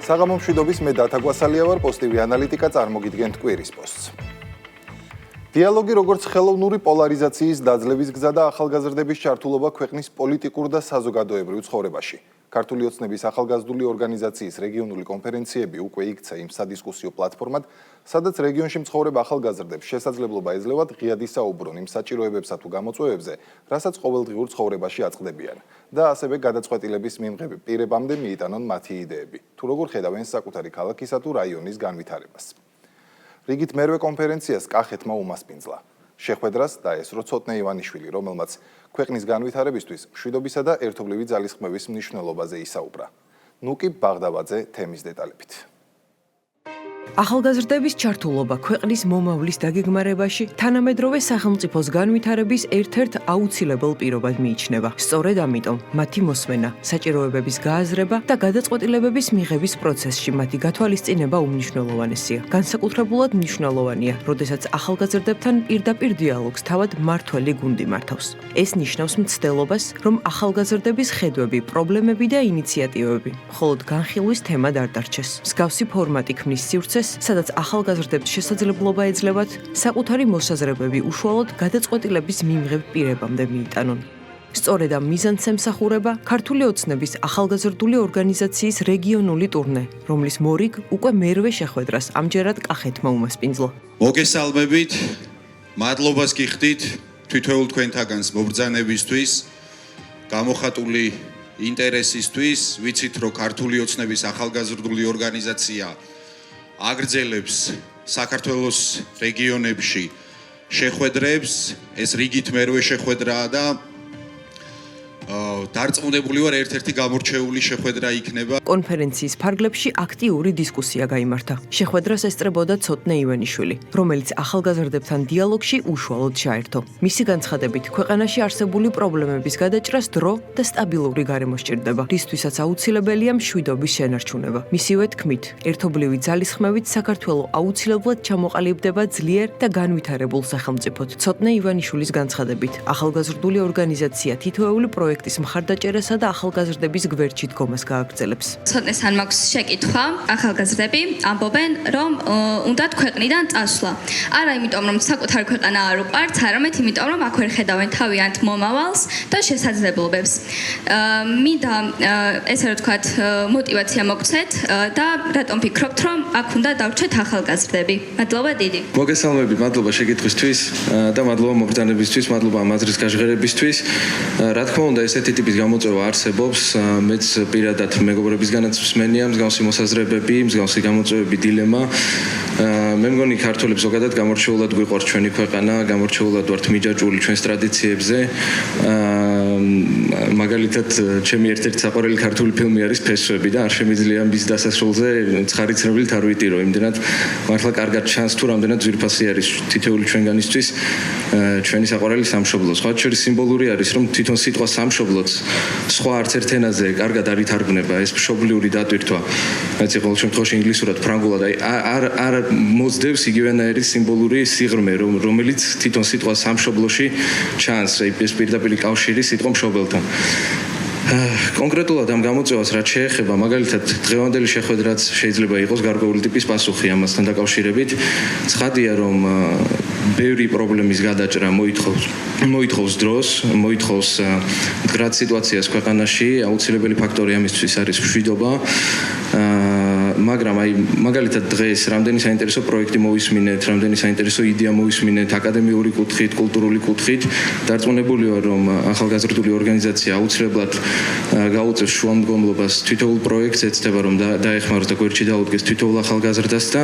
საღამო მშვიდობის მე დათაგვასალია ვარ, პოზიტივი ანალიტიკა წარმოგიდგენთ კვირის პოსტს. დიალოგი როგორც ხელოვნური პოლარიზაციის დაძლევის გზა და ახალგაზრდების ჩართულობა ქვეყნის პოლიტიკურ და საზოგადოებრივ ცხოვრებაში. ქართული ოცნების ახალგაზრდული ორგანიზაციის რეგიონული კონფერენციები უკვე იქცა იმ სადისკუსიო პლატფორმად, სადაც რეგიონში მცხოვრებ ახალგაზრდებს შესაძლებლობა ეძლევათ ღიად ისაუბრონ იმ საჭიროებებსა თუ გამოწვევებზე, რასაც ყოველდღიურ ცხოვრებაში აწყდებიან და ასევე გადაწყვეტილების მიმღები პირებამდე მიიტანონ მათი იდეები, თუ როგორ ხედავენ საკუთარი ქალაქისა თუ რაიონის განვითარებას. რიგით მერვე კონფერენციას კახეთმა უმასპინძლა. შეხვედრას დაესწრო ცოტნე ივანიშვილი, რომელმაც ქვეყნის განვითარებისთვის მშვიდობისა და ერთობლივი ძალისხმევის მნიშვნელობაზე ისაუბრა. ნუკი ბაღდავაძე თემის დეტალებით. ახალგაზრდების ჩართულობა ქვეყნის მომავლის დაგეგმარებაში თანამედროვე სახელმწიფოს განვითარების ერთ-ერთ აუცილებელ პირობად მიიჩნევა. სწორედ ამიტომ მათი მოსმენა, საჭიროებების გააზრება და გადაწყვეტილებების მიღების პროცესში მათი გათვალისწინება უმნიშვნელოვანესია. განსაკუთრებულად მნიშვნელოვანია, როდესაც ახალგაზრდებთან პირდაპირ დიალოგს თავად მმართველი გუნდი მართავს. ეს ნიშნავს მცდელობას, რომ ახალგაზრდების ხედვები, პრობლემები და ინიციატივები მხოლოდ განხილვის თემად არ დარჩეს. მსგავსი ფორმატი ქმნის სივრცეს, სადაც ახალგაზრდებს შესაძლებლობა ეძლევათ საკუთარი მოსაზრებები უშუალოდ გადაწყვეტილების მიმღებ პირებამდე მიიტანონ. სწორედ ამ მიზანს ემსახურება ქართული ოცნების ახალგაზრდული ორგანიზაციის რეგიონული ტურნე, რომლის მორიგ უკვე მერვე შეხვედრას ამჯერად კახეთმა უმასპინძლა. მოგესალმებით, მადლობას გიხდით თითოეულ თქვენთაგანს მობრძანებისთვის, გამოხატული ინტერესისთვის. ვიცით, რომ ქართული ოცნების ახალგაზრდული ორგანიზაცია აგრძელებს საქართველოს რეგიონებში შეხვედრებს, ეს რიგით მერვე შეხვედრაა და დარწმუნებული ვარ, ერთ-ერთი გამორჩეული შეხვედრა იქნება. კონფერენციის ფარგლებში აქტიური დისკუსია გაიმართა. შეხვედრას ესწრებოდა ცოტნე ივანიშვილი, რომელიც ახალგაზრდებთან დიალოგში უშუალოდ ჩაერთო. მისი განცხადებით, ქვეყანაში არსებული პრობლემების გადაჭრას დრო და სტაბილური გარემო სჭირდება, რისთვისაც აუცილებელია მშვიდობის შენარჩუნება. მისივე თქმით, ერთობლივი ძალისხმევით საქართველო აუცილებლად ჩამოყალიბდება ძლიერ და განვითარებულ სახელმწიფოდ. ცოტნე ივანიშვილის განცხადებით, ახალგაზრდული ორგანიზაცია თითოეული პროექტის მხარდაჭერასა და ახალგაზრდების გვერდში დგომას გააგრძელებს. ცოტნესთან მაქვს შეკითხვა. ახალგაზრდები ამბობენ, რომ უნდათ ქვეყნიდან წასვლა. არა იმიტომ, რომ საკუთარი ქვეყანა არ უყვართ, არამედ იმიტომ, რომ აქ ვერ ხედავენ თავიანთ მომავალს და შესაძლებლობებს. მინდა ესე რომ ვთქვათ, мотиваცია მოგცეთ და რატომ ფიქრობთ, რომ აქ უნდა დავრჩეთ ახალგაზრდები? მადლობა დიდი. მოგესალმებით, მადლობა შეკითხვისთვის და მადლობა მობრძანებისთვის, მადლობა ამ აზრის გაჟღერებისთვის. რა თქმა უნდა, ესეთი ტიპის გამოწვევა არსებობს, მეც პირადად მეგობრებისგანაც მსმენია მსგავსი მოსაზრებები, მსგავსი გამოწვევები, დილემა. მე მგონი ქართველებს ზოგადად გამორჩეულად გვიყვარს ჩვენი ქვეყანა, გამორჩეულად ვართ მიჯაჭვული ჩვენს ტრადიციებზე. მაგალითად, ჩემი ერთ-ერთი საყვარელი ქართული ფილმი არის ფესვები და არ შემიძლია მის დასასრულზე ცხარიცრებლით არ ვიტირო, იმდენად მართლა კარგად ჩანს თუ რამდენად ძვირფასი არის თითოეული ჩვენგანისთვის ჩვენი საყვარელი სამშობლო. სხვათა შორის სიმბოლური არის, რომ თვითონ სიტყვა სამშობლოც სხვა არც ერთ ენაზე კარგად არ ითარგმნება, ეს მშობლიური დატვირთვა. მეც ყოველ შემთხვევაში ინგლისურად, ფრანგულად არ მოძდევს იგივენაირი სიმბოლური სიღრმე, რომელიც თვითონ სიტყვა სამშობლოში ჩანს, ეს პირდაპირ კავშირი სიტყვა მშობელთან. კონკრეტულად ამ გამოწვევას რაც შეეხება, მაგალითად დღევანდელი შეხვედრაც შეიძლება იყოს გარკვეული ტიპის პასუხი ამასთან დაკავშირებით. ცხადია, რომ ბევრი პრობლემის გადაჭრა მოითხოვს დროს, მოითხოვს მდგრად სიტუაციას ქვეყანაში, აუცილებელი ფაქტორი ამისთვის არის მშვიდობა. მაგრამ მაგალითად დღეს რამდენი საინტერესო პროექტი მოვისმინეთ, რამდენი საინტერესო იდეა მოვისმინეთ აკადემიური კუთხით, კულტურული კუთხით, დარწმუნებული ვარ, რომ ახალგაზრდული ორგანიზაცია აუცილებლად გაუწევს შუამდგომლობას თითოეულ პროექტს, ეცდება რომ დაეხმაროს და გვერდში დაუდგეს თითოეულ ახალგაზრდას და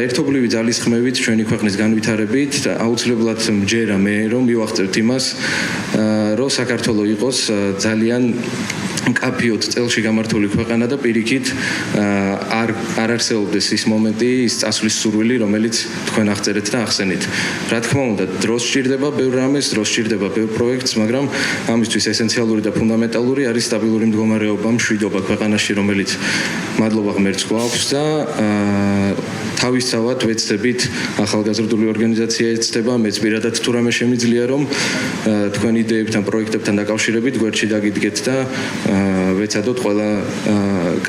ერთობლივი ძალისხმევით ჩვენი ქვეყნის განვითარებით აუცილებლად მჯერა მე რომ მივახცევთ იმას, რომ საქართველო იყოს ძალიან კაფიოდ წელში გამართული ქვეყანა და პირიქით არ არსებობდეს ის მომენტი, ის წასვლის სურვილი, რომელიც თქვენ აღწერეთ და ახსენით. რა თქმა უნდა, დროს სჭირდება ბევრ რამეს, დროს სჭირდება ბევრ პროექტს, მაგრამ ამისთვის ესენციალური და ფუნდამენტალური არის სტაბილური მდგომარეობა, მშვიდობა ქვეყანაში, რომელიც მადლობა ღმერთს გვაქვს და თავისთავად ვეცდებით ახალგაზრდული ორგანიზაცია ეცდება, მეც პირადად თუ რამე შემიძლია რომ თქვენ იდეებთან, პროექტებთან დაკავშირებით გვერდში დაგიდგეთ და ვეცადოთ ყველა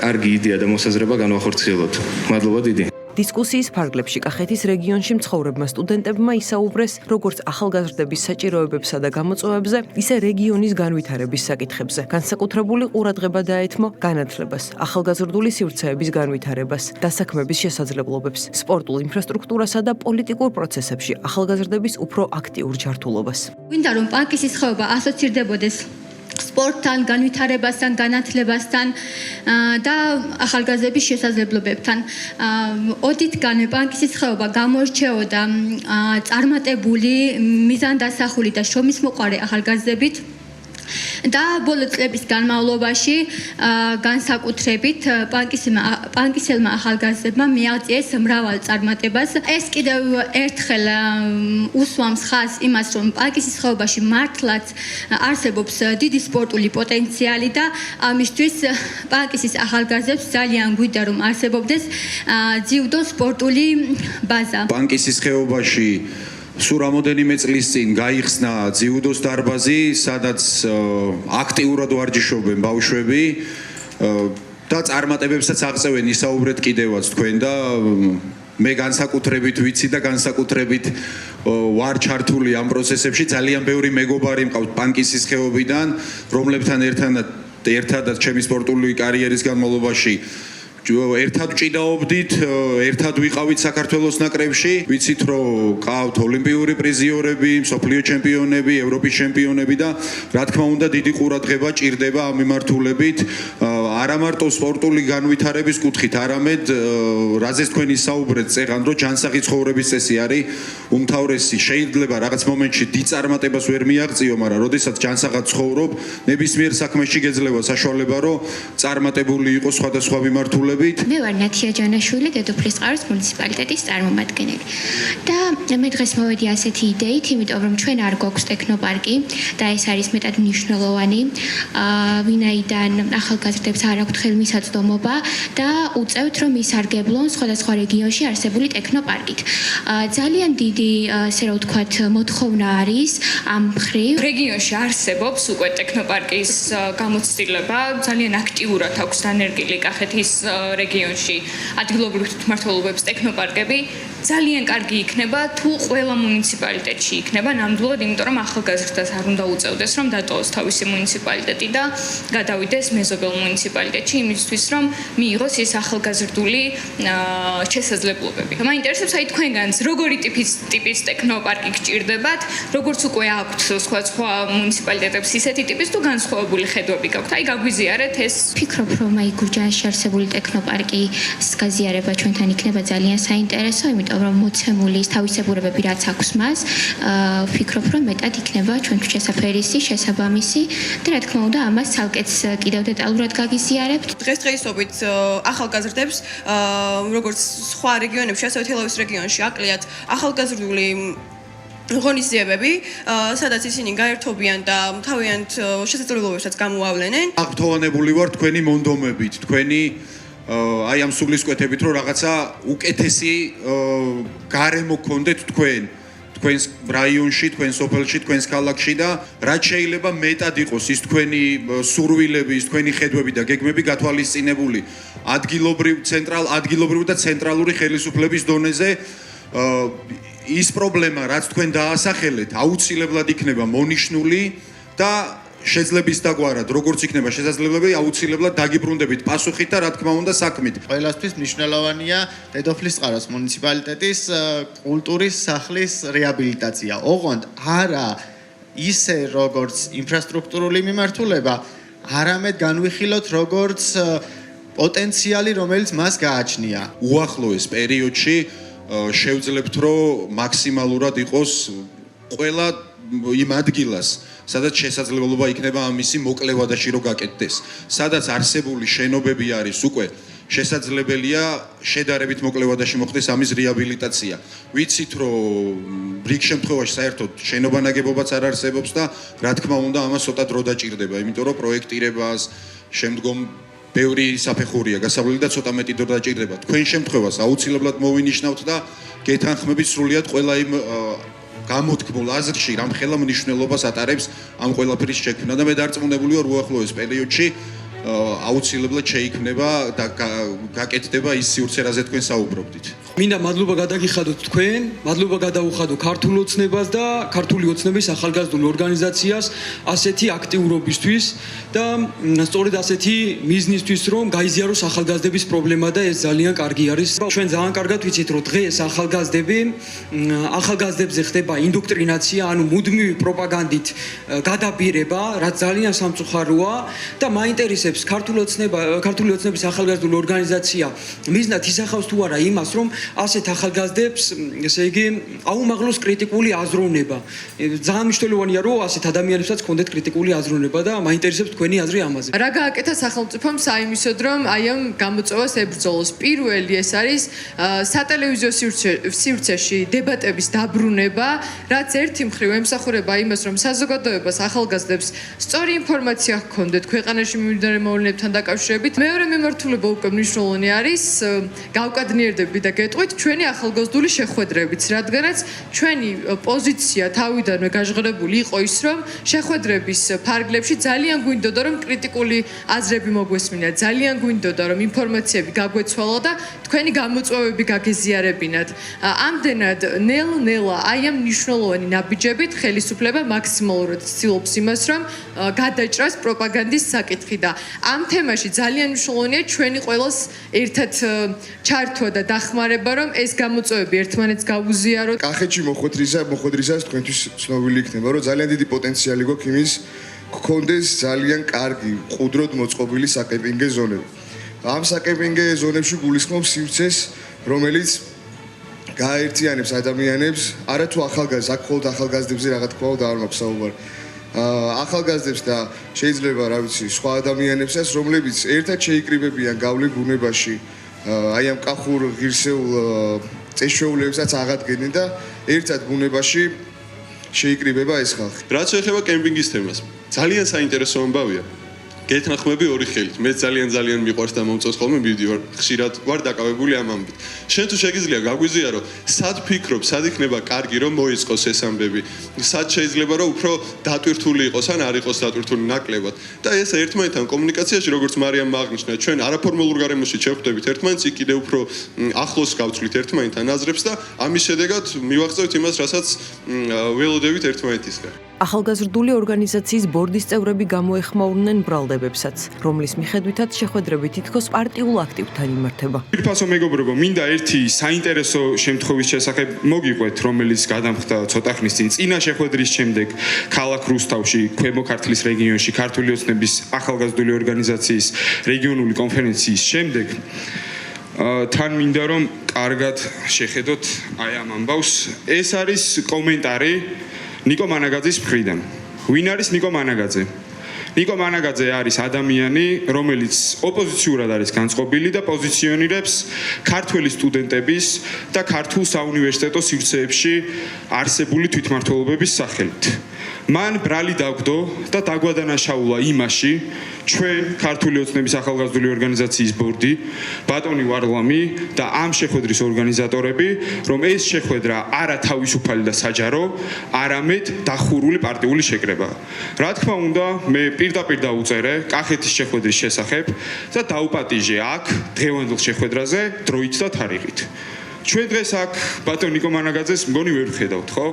კარგი იდეა და მოსაზრება განვახორციელოთ. მადლობა დიდი. დისკუსიის ფარგლებში კახეთის რეგიონში მცხოვრებმა სტუდენტებმა ისაუბრეს როგორც ახალგაზრდების საჭიროებებსა და გამოწვევებზე, ისე რეგიონის განვითარების საკითხებზე. განსაკუთრებული ყურადღება დაეთმო განათლებას, ახალგაზრდული სივრცეების განვითარებას, დასაქმების შესაძლებლობებს, სპორტულ ინფრასტრუქტურასა და პოლიტიკურ პროცესებში ახალგაზრდების უფრო აქტიურ ჯართულობას. გვინდა რომ პანკისის ხეობა ასოცირდებოდეს სპორტთან, განვითარებასთან, განათლებასთან და ახალგაზრდების შესაძლებლობებთან. ოდითგანვე პანკისის ხეობა გამორჩეოდა წარმატებული, მიზანდასახული და შრომისმოყვარე ახალგაზრდებით. და ბოლო წლების განმავლობაში განსაკუთრებით პანკისელმა ახალგაზრდებმა მიაღწიეს მრავალ წარმატებას. ეს კიდევ ერთხელ უსვამს ხაზს იმას, რომ პანკისის ხეობაში მართლაც არსებობს დიდი სპორტული პოტენციალი და ამისთვის პანკისის ახალგაზრდებს ძალიან გვინდა რომ არსებობდეს ძიუდო სპორტული ბაზა. პანკისის ხეობაში სულ რამოდენიმე წლის წინ გაიხსნა ძიუდოს დარბაზი, სადაც აქტიურად ვარჯიშობენ ბავშვები და წარმატებებსაც აღწევენ, ისაუბრეთ კიდევაც თქვენ და მე განსაკუთრებით ვიცი და განსაკუთრებით ვარ ჩართული ამ პროცესებში. ძალიან ბევრი მეგობარი მყავთ პანკისის ხეობიდან, რომლებთან ერთადაც ჩემი სპორტული კარიერის განმავლობაში ერთად ჭიდაობდით, ერთად ვიყავით საქართველოს ნაკრებში. ვიცით რომ ყავთ ოლიმპიური პრიზიორები, მსოფლიო ჩემპიონები, ევროპის ჩემპიონები და რა თქმა უნდა დიდი ყურადღება ჭირდება ამ მიმართულებით. არა მარტო სპორტული განვითარების კუთხით, არამედ რაზეც თქვენ ისაუბრეთ წეგან, რომ ჯანსაღი ცხოვრების წესი არის უმთავრესი. შეიძლება რაღაც მომენტში დიდ წარმატებას ვერ მიაღწიო, მაგრამ როდესაც ჯანსაღად ცხოვრობ, ნებისმიერ საქმეში გეძლევა საშუალება, რომ წარმატებული იყოს სხვადასხვა მიმართულებით. მე ვარ ნათია ჯანაშვილი, დედოფლისწყაროს მუნიციპალიტეტის წარმომადგენელი. და მე დღეს მოვედი ასეთი იდეით, იმიტომ რომ ჩვენ არ გვაქვს ტექნოპარკი და ეს არის მეტად მნიშვნელოვანი, ვინაიდან ახალგაზრდებს არ აქვთ ხელმისაწვდომობა და უწევთ რომ ისარგებლონ სხვადასხვა რეგიონში არსებული ტექნოპარკით. ძალიან დიდი, ასე რომ ვთქვათ, მოთხოვნა არის ამ მხრივ. რეგიონში არსებობს უკვე ტექნოპარკის გამოცდილება, ძალიან აქტიურად აქვს დანერგილი კახეთის რეგიონში ადგილობრივ თვითმმართველობების ტექნოპარკები. ძალიან კარგი იქნება თუ ყველა მუნიციპალიტეტში იქნება ნამდვილად, იმიტომ რომ ახალგაზრდას არ უნდა უწევდეს რომ დატოვოს თავისი მუნიციპალიტეტი და გადავიდეს მეზობელ მუნიციპალიტეტში იმისთვის რომ მიიღოს ის ახალგაზრდული შესაძლებლობები. მაინტერესებს აი თქვენგანს როგორი ტიპის ტექნოპარკი გჭირდებათ, როგორც უკვე აქვთ სხვა მუნიციპალიტეტებს ისეთი ტიპის თუ განსხვავებული ხედვები გაქვთ. აი გაგვიზიარეთ ეს. ვფიქრობ რომ აი გურჯაანში არსებული ტექნოპარკის გაზიარება ჩვენთან იქნება ძალიან საინტერესო, იმიტომ რომ მოცემული თავისებურებები რაც აქვს მას, ვფიქრობ რომ მეტად იქნება ჩვენთვის შესაფერისი, შესაბამისი და რა თქმა უნდა ამას ცალკეც კიდევ დეტალურად გაგიზიარებთ. დღესდღეობით ახალგაზრდებს როგორც სხვა რეგიონებში, ასევე თელავის რეგიონში აკლიათ ახალგაზრდული ღონისძიებები, სადაც ისინი გაერთობიან და თავიანთ შესაძლებლობებსაც გამოავლენენ. აღფრთოვანებული ვარ თქვენი მონდომებით, თქვენი აი ამ სულისკვეთებით, რომ რაღაცა უკეთესი გარემო გქონდეთ თქვენს რაიონში, თქვენს სოფელში, თქვენს ქალაქში და რაც შეიძლება მეტად იყოს ის თქვენი სურვილები, ის თქვენი ხედვები და გეგმები გათვალისწინებული ადგილობრივ და ცენტრალური ხელისუფლების დონეზე. ის პრობლემა, რაც თქვენ დაასახელეთ, აუცილებლად იქნება მონიშნული და შეძლების დაგვარად, როგორც იქნება შესაძლებლები, აუცილებლად დაგიბრუნდებით პასუხით და რა თქმა უნდა საქმით. ყველასთვის მნიშვნელოვანია დედოფლისწყაროს მუნიციპალიტეტის კულტურის სახლის რეაბილიტაცია. ოღონდ არა ისე როგორც ინფრასტრუქტურული მიმართულება, არამედ განვიხილოთ როგორც პოტენციალი, რომელიც მას გააჩნია. უახლოეს პერიოდში შევძლებთ, რომ მაქსიმალურად იყოს ყველა იმ ადგილას, სადაც შესაძლებლობა იქნება ამისი მოკლევა და შირო გაკეთდეს. სადაც არსებული შენობები არის უკვე შესაძლებელია შედარებით მოკლევადაში მოხდეს ამის რეაბილიტაცია. ვიცით, რომ რიგ შემთხვევაში საერთოდ შენობა ნაგებობაც არ არსებობს და რა თქმა უნდა ამას ცოტა დრო დაჭირდება, იმიტომ რომ პროექტირებას შემდგომ ბევრი საფეხურია გასავლელი და ცოტა მეტი დრო დაჭირდება. თქვენ შემთხვევას აუცილებლად მოვინიშნავთ და გეთანხმებით სრულიად ყველა იმ გამოთქმულ აზრში, რამხელა მნიშვნელობას ატარებს ამ ყველაფრის შექმნა და მე დარწმუნებული ვარ უახლოეს პერიოდში აუცილებლად შეიქმნება და გაკეთდება ის სივრცე, რაზე თქვენ საუბრობდით. მინდა მადლობა გადაგიხადოთ თქვენ, მადლობა გადაუხადო ქართული ოცნებას და ქართული ოცნების ახალგაზრდულ ორგანიზაციას ასეთი აქტიურობისთვის და სწორედ ასეთი მიზნისთვის, რომ გაიზიაროს ახალგაზრდების პრობლემა და ეს ძალიან კარგი არის. ჩვენ ძალიან კარგად ვიცით, რომ დღეს ახალგაზრდებზე ხდება ინდოქტრინაცია, ანუ მუდმივი პროპაგანდით გადაბირება, რაც ძალიან სამწუხაროა და მაინტერესებს ქართული ოცნების ახალგაზრდული ორგანიზაცია მიზნად ისახავს თუ არა იმას, რომ ასეთ ახალგაზრდებს, ესე იგი, აუმაღლოს კრიტიკული აზროვნება. ძალიან მნიშვნელოვანია, რომ ასეთ ადამიანებსაც ჰქონდეთ კრიტიკული აზროვნება და მაინტერესებს თქვენი აზრი ამაზე. რა გააკეთა სახელმწიფომ საიმისოდ, რომ აი ამ გამოწვევას ებრძოლოს? პირველი ეს არის სატელევიზიო სივრცეში დებატების დაბრუნება, რაც ერთი მხრივ ემსახურება იმას, რომ საზოგადოებას ახალგაზრდებს სწორი ინფორმაცია ჰქონდეთ ქვეყანაში მიმდინარე მოვლენებთან დაკავშირებით. მეორე მიმართულება უკვე მნიშვნელოვანი არის გავკადნიერდები და გეტყვით ჩვენი ახალგაზრდული შეხვედრებიც, რადგანაც ჩვენი პოზიცია თავიდანვე გაჟღერებული იყო ის, რომ შეხვედრების ფარგლებში ძალიან გვინდოდა, რომ კრიტიკული აზრები მოგვესმინა, ძალიან გვინდოდა, რომ ინფორმაციები გაგვეცვალა და თქვენი გამოწვევები გაგეზიარებინათ. ამდენად ნელ-ნელა აი ამ მნიშვნელოვანი ნაბიჯებით ხელისუფლება მაქსიმალურად ცდილობს იმას, რომ გადაჭრას პროპაგანდის საკითხი და ამ თემაში ძალიან მნიშვნელოვანია ჩვენი ყველას ერთად ჩართვა და დახმარება, რომ ეს გამოწვევები ერთმანეთს გავუზიაროთ. კახეთში მოხვედრისას თქვენთვის ცნობილი იქნება, რომ ძალიან დიდი პოტენციალი გვაქვს იმის გქონდეს ძალიან კარგი, მყუდროდ მოწყობილი საკემპინგე ზონები. ამ საკემპინგე ზონებში გულისხმობს სივრცეს, რომელიც გააერთიანებს ადამიანებს, არა თუ ახალგაზრდებს, აქ მხოლოდ ახალგაზრდებზე რა თქმა უნდა არ მაქვს საუბარი. ახალგაზრდებს და შეიძლება, რა ვიცი, სხვა ადამიანებსაც, რომლებიც ერთად შეიკრიბებიან გავლენ ბუნებაში, აი ამ კახურ ღირსეულ წესშეულებსაც აღადგენენ და ერთად ბუნებაში შეიკრიბება ეს ხალხი. რაც შეეხება კემპინგის თემას, ძალიან საინტერესო ამბავია. გეთნახმები ორი ხელით. მე ძალიან მიყვარს და მომწონს ხოლმე ვიდეო. ხშირად ვარ დაკავებული ამ ამბით. შენ თუ შეგიძლია გაგვიზიარო, სად ფიქრობ, სად იქნება კარგი რომ მოიწყოს ეს ამბები? სად შეიძლება რომ უფრო დატვირთული იყოს ან არ იყოს დატვირთული ნაკლებად? და ეს ერთმანეთთან კომუნიკაციაში, როგორც მარიამ აღნიშნა, ჩვენ არაფორმალურ გარემოში შევხვდებით ერთმანეთს, კიდევ უფრო ახლოს გავწვით ერთმანეთთან აზრებს და ამის შედეგად მივაღწევთ იმას, რასაც ველოდებით ერთმანეთისგან. ახალგაზრდული ორგანიზაციის ბორდის წევრები გამოეხმაურნენ ბრალდებებსაც, რომლის მიხედვითაც შეხვედრები თითქოს პარტიულ აქტივთან იმართება. ფირფასო მეგობრებო, მინდა ერთი საინტერესო შემთხვევის შესახებ მოგიყვეთ, რომელიც გადამხდა ცოტა ხნის წინ. წინა შეხვედრის შემდეგ ქალაქ რუსთავში, ქვემო ქართლის რეგიონში, ქართული ოცნების ახალგაზრდული ორგანიზაციის რეგიონული კონფერენციის შემდეგ თან მინდა რომ კარგად შეხედოთ აი ამ ამბავს. ეს არის კომენტარი ნიკო მანაგაძის მხრიდან. ვინ არის ნიკო მანაგაძე? ნიკო მანაგაძე არის ადამიანი, რომელიც ოპოზიციურად არის განწყობილი და პოზიციონირებს ქართველი სტუდენტების და ქართულ საუნივერსიტეტო სივრცეებში არსებული თვითმმართველობების სახელით. მან ბრალი დაგვდო და დაგვადანაშაულა იმაში, ჩვენ ქართული ოცნების ახალგაზრდული ორგანიზაციის ბორდი, ბატონი ვარლამი და ამ შეხვედრის ორგანიზატორები, რომ ეს შეხვედრა არა თავისუფალი და საჯარო, არამედ დახურული პარტიული შეკრებაა. რა თქმა უნდა, მე პირდაპირ დავუწერე კახეთის შეხვედრის შესახებ და დაუპატიჟე აქ დღევანდელ შეხვედრაზე დროით და თარიღით. ჩვენ დღეს აქ ბატონ ნიკო მანაგაძეს მგონი ვერ ვხედავთ, ხო?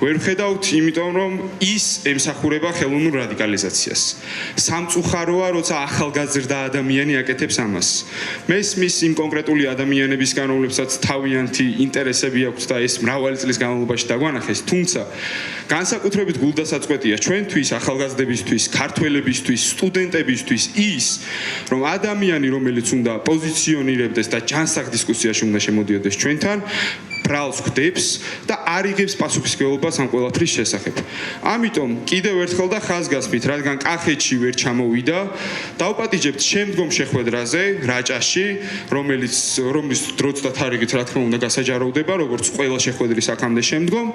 ვერ ვხედავთ, იმიტომ რომ ის ემსახურება ხელოვნურ რადიკალიზაციას. სამწუხაროა, როცა ახალგაზრდა ადამიანი აკეთებს ამას. მესმის იმ კონკრეტული ადამიანებისგან, რომლებსაც თავიანთი ინტერესები აქვთ და ეს მრავალი წლის განმავლობაში დაგვანახეს, თუმცა განსაკუთრებით გულდასაწყვეტია ჩვენთვის, ახალგაზრდებისთვის, ქართველებისთვის, სტუდენტებისთვის ის, რომ ადამიანი, რომელიც უნდა პოზიციონირებდეს და ჯანსაღ დისკუსიაში უნდა შემოდიოდეს ჩვენთან, ბრალს ხვდებს და არ იღებს პასუხისმგებლობას ამ ყველაფრის შესახებ. ამიტომ კიდევ ერთხელ და ხაზგასმით, რადგან კახეთში ვერ ჩამოვიდა, დავპატიჟებთ შემდგომ შეხვედრაზე რაჭაში, რომლის დროც და თარიღით რა თქმა უნდა გასაჯაროვდება, როგორც ყველა შეხვედრის აქამდე შემდგომ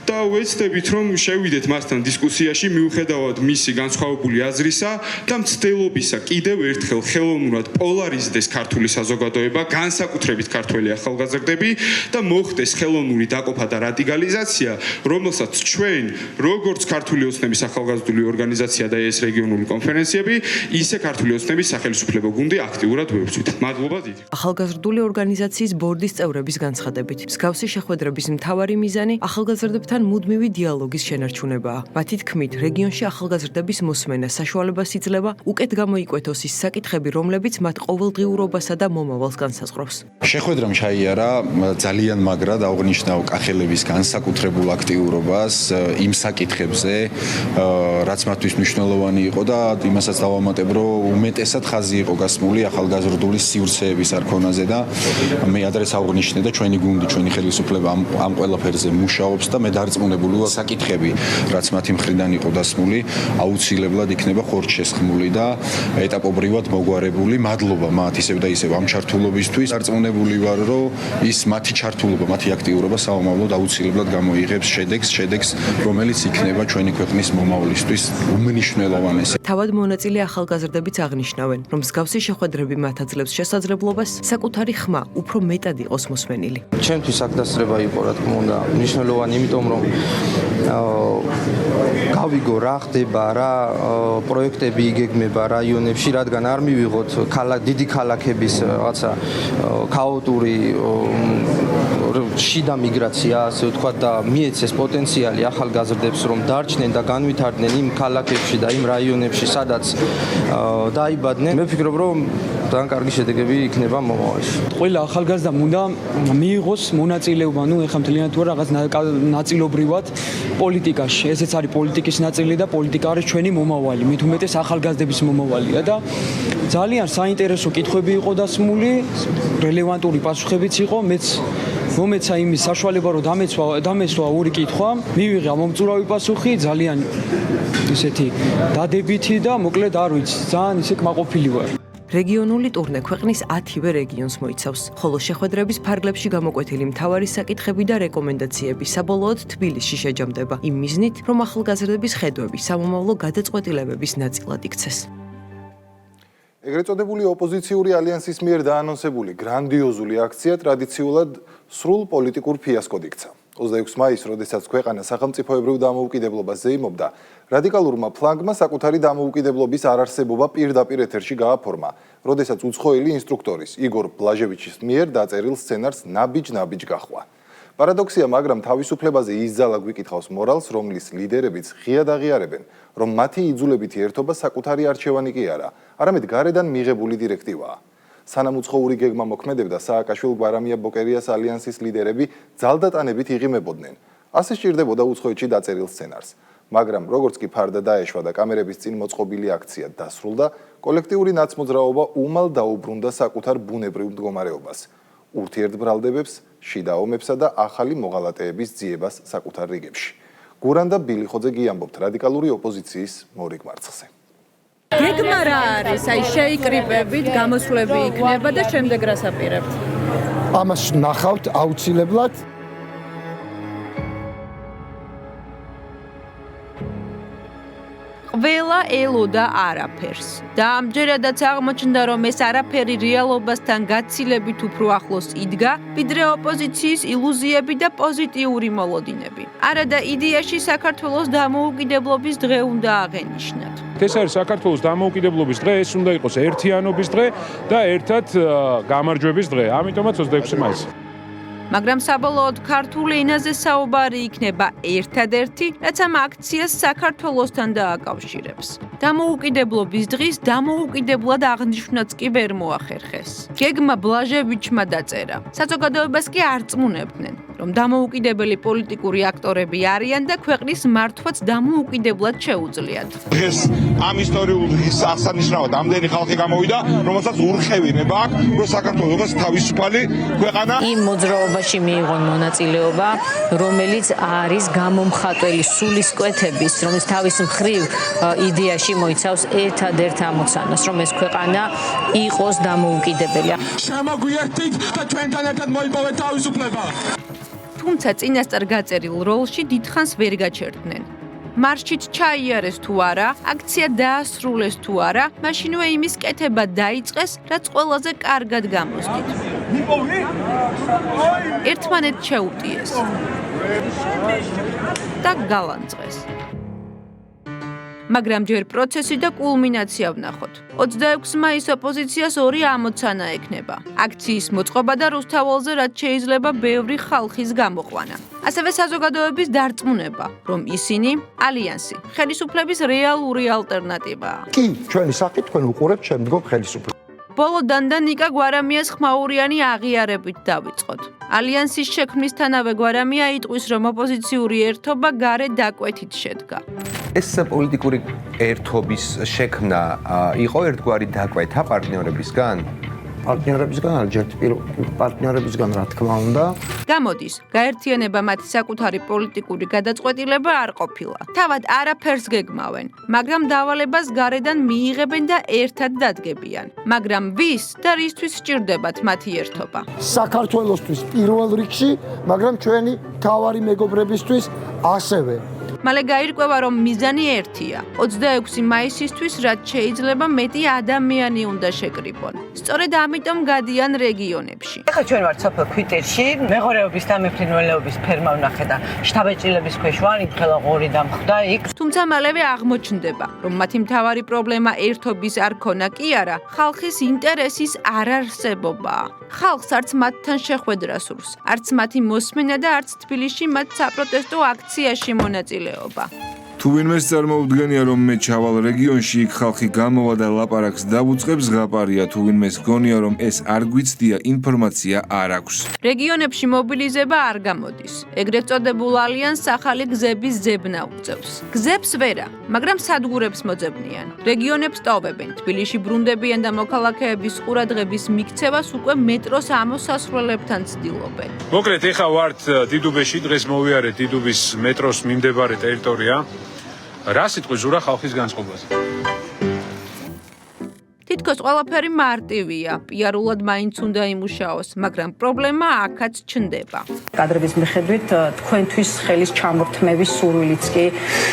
და ვეცდებით, რომ შევიდეთ მასთან დისკუსიაში, მიუხედავად მისი განსხვავებული აზრისა და მცდელობისა კიდევ ერთხელ ხელოვნურად პოლარიზდეს ქართული საზოგადოება, განსაკუთრებით ქართველი ახალგაზრდები და მოხდეს ხელოვნური დაყოფა და რადიკალიზაცია, რომელსაც ჩვენ, როგორც ქართული ოცნების ახალგაზრდული ორგანიზაცია და ეს რეგიონული კონფერენციები, ისე ქართული ოცნების სახელმწიფო გუნდი აქტიურად ვებრძვით. მადლობა დიდი. ახალგაზრდული ორგანიზაციის ბორდის წევრების განცხადებით, მსგავსი შეხვედრების მთავარი მიზანი ახალგაზრდებთან მუდმივი დიალოგის შენარჩუნებაა. მათი თქმით, რეგიონში ახალგაზრდების მოსმენა საშუალებას იძლევა უკეთ გამოიკვეთოს ის საკითხები, რომლებიც მათ ყოველდღიურობასა და მომავალს განსაზღვრავს. შეხვედრამ ჩაიარა ძალიან მაგრად აღნიშნავ კახელების განსაკუთრებულ აქტიურობას იმ საკითხებზე, რაც მათთვის მნიშვნელოვანი იყო და იმასაც დავამატებ, რომ უმეტესად ხაზი იყო გასმული ახალგაზრდული სივრცეების არქონაზე და მე ადრეს აღნიშნე და ჩვენი გუნდი, ჩვენი ხელისუფლება ამ ყველაფერზე მუშაობს და მე დარწმუნებული ვარ, საკითხები, რაც მათი მხრიდან იყო დასმული, აუცილებლად იქნება ხორცშესხმული და ეტაპობრივად მოგვარებული. მადლობა მათ ისევ და ისევ ამ ჩართულობისთვის. დარწმუნებული ვარ, რომ ის მათი ჩართულობა, მათი აქტიურობა საომავლოდ აუცილებლად გამოიღებს შედეგს, რომელიც იქნება ჩვენი ქვეყნის მომავლისთვის უმნიშვნელოვანესი. თავად მონაწილე ახალგაზრდებიც აღნიშნავენ, რომ მსგავსი შეხვედრები მათ აძლევს შესაძლებლობას საკუთარი ხმა უფრო მეტად იყოს მოსმენილი. ჩემთვის აქ დასწრება იყო, რა თქმა უნდა, მნიშვნელოვანი, იმიტომ რომ გავიგო რა ხდება, რა პროექტები იგეგმება რაიონებში, რადგან არ მივიღოთ დიდი ქალაქების რაღაცა ქაოტური შიდა მიგრაცია, ასე ვთქვათ და მიეცეს პოტენციალი ახალგაზრდებს, რომ დარჩნენ და განვითარდნენ იმ ქალაქებში და იმ რაიონებში, სადაც დაიბადნენ. მე ვფიქრობ, რომ ძალიან კარგი შედეგები იქნება მომავალში. ყველა ახალგაზრდამ უნდა მიიღოს მონაწილეობა, ეხლა მთლიანად თუ რაღაც ნაწილობრივად პოლიტიკაში. ესეც არის პოლიტიკის ნაწილი და პოლიტიკა არის ჩვენი მომავალი, მით უმეტეს ახალგაზრდების მომავალია და ძალიან საინტერესო კითხვები იყო დასმული, რელევანტური პასუხებიც იყო, მეც მომეცა იმის საშუალება, რომ დამესვა ორი კითხვა, მივიღე მომწურავი პასუხი, ძალიან ისეთი დადებითი და მოკლედ არ ვიცი, ძალიან ისე კმაყოფილი ვარ. რეგიონული ტურნე ქვეყნის 10-ვე რეგიონს მოიცავს, ხოლო შეხვედრების ფარგლებში გამოკვეთილი მთავარი საკითხები და რეკომენდაციები საბოლოოდ თბილისში შეჯამდება, იმ მიზნით, რომ ახალგაზრდების ხედვები სამომავლო გადაწყვეტილებების ნაწილად იქცეს. ეგრეთ წოდებული ოპოზიციური ალიანსის მიერ დაანონსებული გრანდიოზული აქცია ტრადიციულად სრულ პოლიტიკურ ფიასკოდ იქცა. 26 მაისს, როდესაც ქვეყანა სახელმწიფოებრივ დამოუკიდებლობას ზეიმობდა, რადიკალურმა ფლანგმა საკუთარი დამოუკიდებლობის არარსებობა პირდაპირ ეთერში გააფორმა, როდესაც უცხოელი ინსტრუქტორის იგორ ბლაჟევიჩის მიერ დაწერილ სცენარს ნაბიჯ გაჰყვა. პარადოქსია, მაგრამ თავისუფლებაზე იზძალა გვიკითხავს მორალს, რომლის ლიდერებიც ღიად აღიარებენ, რომ მათი იძულებითი ერთობა საკუთარი არჩევანი კი არა, არამედ გარედან მიღებული დირექტივაა. სანამ უცხოური გეგმა მოქმედებდა, სააკაშვილ-გვარამია ბოკერიას ალიანსის ლიდერები ძალდატანებით იღიმებოდნენ. ასე სჭირდებოდა უცხოეთში დაწერილ სცენარს. მაგრამ როგორც კი ფარდა დაეშვა და კამერების წინ მოწყობილი აქცია დასრულდა, კოლექტიური ნაცმოძრაობა უმალ დაუბრუნდა საკუთარ ბუნებრივ მდგომარეობას. ურთიერთბრალდებებს, შიდა ომებსა და ახალი მოღალატეების ძიებას საკუთარ რიგებში. გურან და ბილიხოძე გიამბობთ რადიკალური ოპოზიციის მორიგ მარცხზე. გეგმა რა არის? აი შეიკრიბებით, გამოსვლები იქნება და შემდეგ რას აპირებთ? ამას ნახავთ აუცილებლად. ყველა ელოდა არაფერს. და ამჯერადაც აღმოჩნდა, რომ ეს არაფერი რეალობასთან გაცილებით უფრო ახლოს იდგა, ვიდრე ოპოზიციის ილუზიები და პოზიტიური მოლოდინები. არადა იდეაში საქართველოს დამოუკიდებლობის დღე უნდა აღენიშნათ. ეს არის საქართველოს დამოუკიდებლობის დღე, ეს უნდა იყოს ერთიანობის დღე და ერთად გამარჯვების დღე. ამიტომაც 26 მაისი. მაგრამ საბოლოოდ ქართულ ენაზე საუბარი იქნება ერთადერთი, რაც ამ აქციას საქართველოსთან დააკავშირებს. დამოუკიდებლობის დღის დამოუკიდებლად აღნიშვნაც კი ვერ მოახერხეს. გეგმა ბლაჟევიჩმა დაწერა. საზოგადოებას კი არ წმუნებდნენ, რომ დამოუკიდებელი პოლიტიკური აქტორები არიან და ქვეყნის მართვაც დამოუკიდებლად შეუძლიათ. დღეს ამ ისტორიულ დღის აღსანიშნავად ამდენი ხალხი გამოვიდა, რომელსაც ურხევი ნება აქვს, რომ საქართველოს თავისუფალი ქვეყანა. იმ მოძრაობაში მიიღონ მონაწილეობა, რომელიც არის გამომხატველი სულისკვეთების, რომელიც თავის მხრივ იდეაში მოიცავს ერთადერთ ამოცანას, რომ ეს ქვეყანა იყოს დამოუკიდებელი. შემოგვიერთდით და ჩვენთან ერთად მოიპოვეთ თავისუფლება. თუმცა წინასწარ გაწერილ როლში დიდხანს ვერ გაჩერდნენ. მარშით ჩაიარეს თუ არა, აქცია დაასრულეს თუ არა, მაშინვე იმის კეთება დაიწყეს, რაც ყველაზე კარგად გამოსდით. ერთმანეთს შეუტიეს და გალანძღეს. მაგრამ ჯერ პროცესი და კულმინაცია ვნახოთ. 26 მაისს ოპოზიციას ორი ამოცანა ექნება. აქციის მოწყობა და რუსთაველზე რაც შეიძლება ბევრი ხალხის გამოყვანა. ასევე საზოგადოების დარწმუნება, რომ ისინი ალიანსი ხელისუფლების რეალური ალტერნატივაა. კი, ჩვენი სახით თქვენ უყურებთ შემდგომ ხელისუფლებას. ბოლოდან და ნიკა გვარამიას ხმაურიანი აღიარებით დავიწყოთ. ალიანსის შექმნისთანავე გვარამია იტყვის, რომ ოპოზიციური ერთობა გარე დაკვეთით შედგა. ეს პოლიტიკური ერთობის შექმნა იყო ერთგვარი დაკვეთა პარტნიორებისგან? პარტნიორებისგან, პარტნიორებისგან რა თქმა უნდა. გამოდის, გაერთიანება მათი საკუთარი პოლიტიკური გადაწყვეტილება არ ყოფილა. თავად არაფერს გეგმავენ, მაგრამ დავალებას გარედან მიიღებენ და ერთად დადგებიან. მაგრამ ვის და რისთვის სჭირდებათ მათი ერთობა? საქართველოსთვის პირველ რიგში, მაგრამ ჩვენი თავარი მეგობრებისთვის ასევე. მალე გაირკვევა, რომ მიზანი ერთია. 26 მაისისთვის, რაც შეიძლება მეტი ადამიანი უნდა შეკრიბონ. სწორედ ამიტომ გადიან რეგიონებში. ეხლა ჩვენ ვართ სოფელ ქვიტირში, მეღორეობის და მეფრინველეობის ფერმა ვნახე და შთაბეჭდილების ქვეშ ვარ, იმხელა ღორი დამხვდა იქ. თუმცა მალევე აღმოჩნდება, რომ მათი მთავარი პრობლემა ერთობის არ ქონა კი არა, ხალხის ინტერესის არარსებობაა. ხალხს არც მათთან შეხვედრა სურს, არც მათი მოსმენა და არც თბილისში მათ საპროტესტო აქციაში მონაწილეობა. თუ ვინმეს წარმოუდგენია, რომ მე ჩავალ რეგიონში, იქ ხალხი გამოვა და ლაპარაკს დავუწყებს, ღაპარია, თუ ვინმეს გონია, რომ ეს არ გვიცდია, ინფორმაცია არ აქვს. რეგიონებში მობილიზება არ გამოდის. ეგრეთ წოდებულ ალიანსს ახალი გზების ზებნა უწევს. გზებს ვერა, მაგრამ სადგურებს მოძებნიან. რეგიონებს ტოვებენ. თბილისში ბრუნდებიან და მოქალაქეების ყურადღების მიქცევას უკვე მეტროს ამოსასვლელებთან ცდილობენ. მოკლედ, ეხა ვართ დიდუბეში, დღეს მოვიარეთ დიდუბის მეტროს მიმდებარე ტერიტორია. რა სიტყვის ზურა ხალხის განწყობაზე? თითქოს ყველაფერი მარტივია, პიარულად მაინც უნდა იმუშაოს, მაგრამ პრობლემა აქაც ჩნდება. კადრების მიხედვით თქვენთვის ხელის ჩამორთმევის სურვილიც კი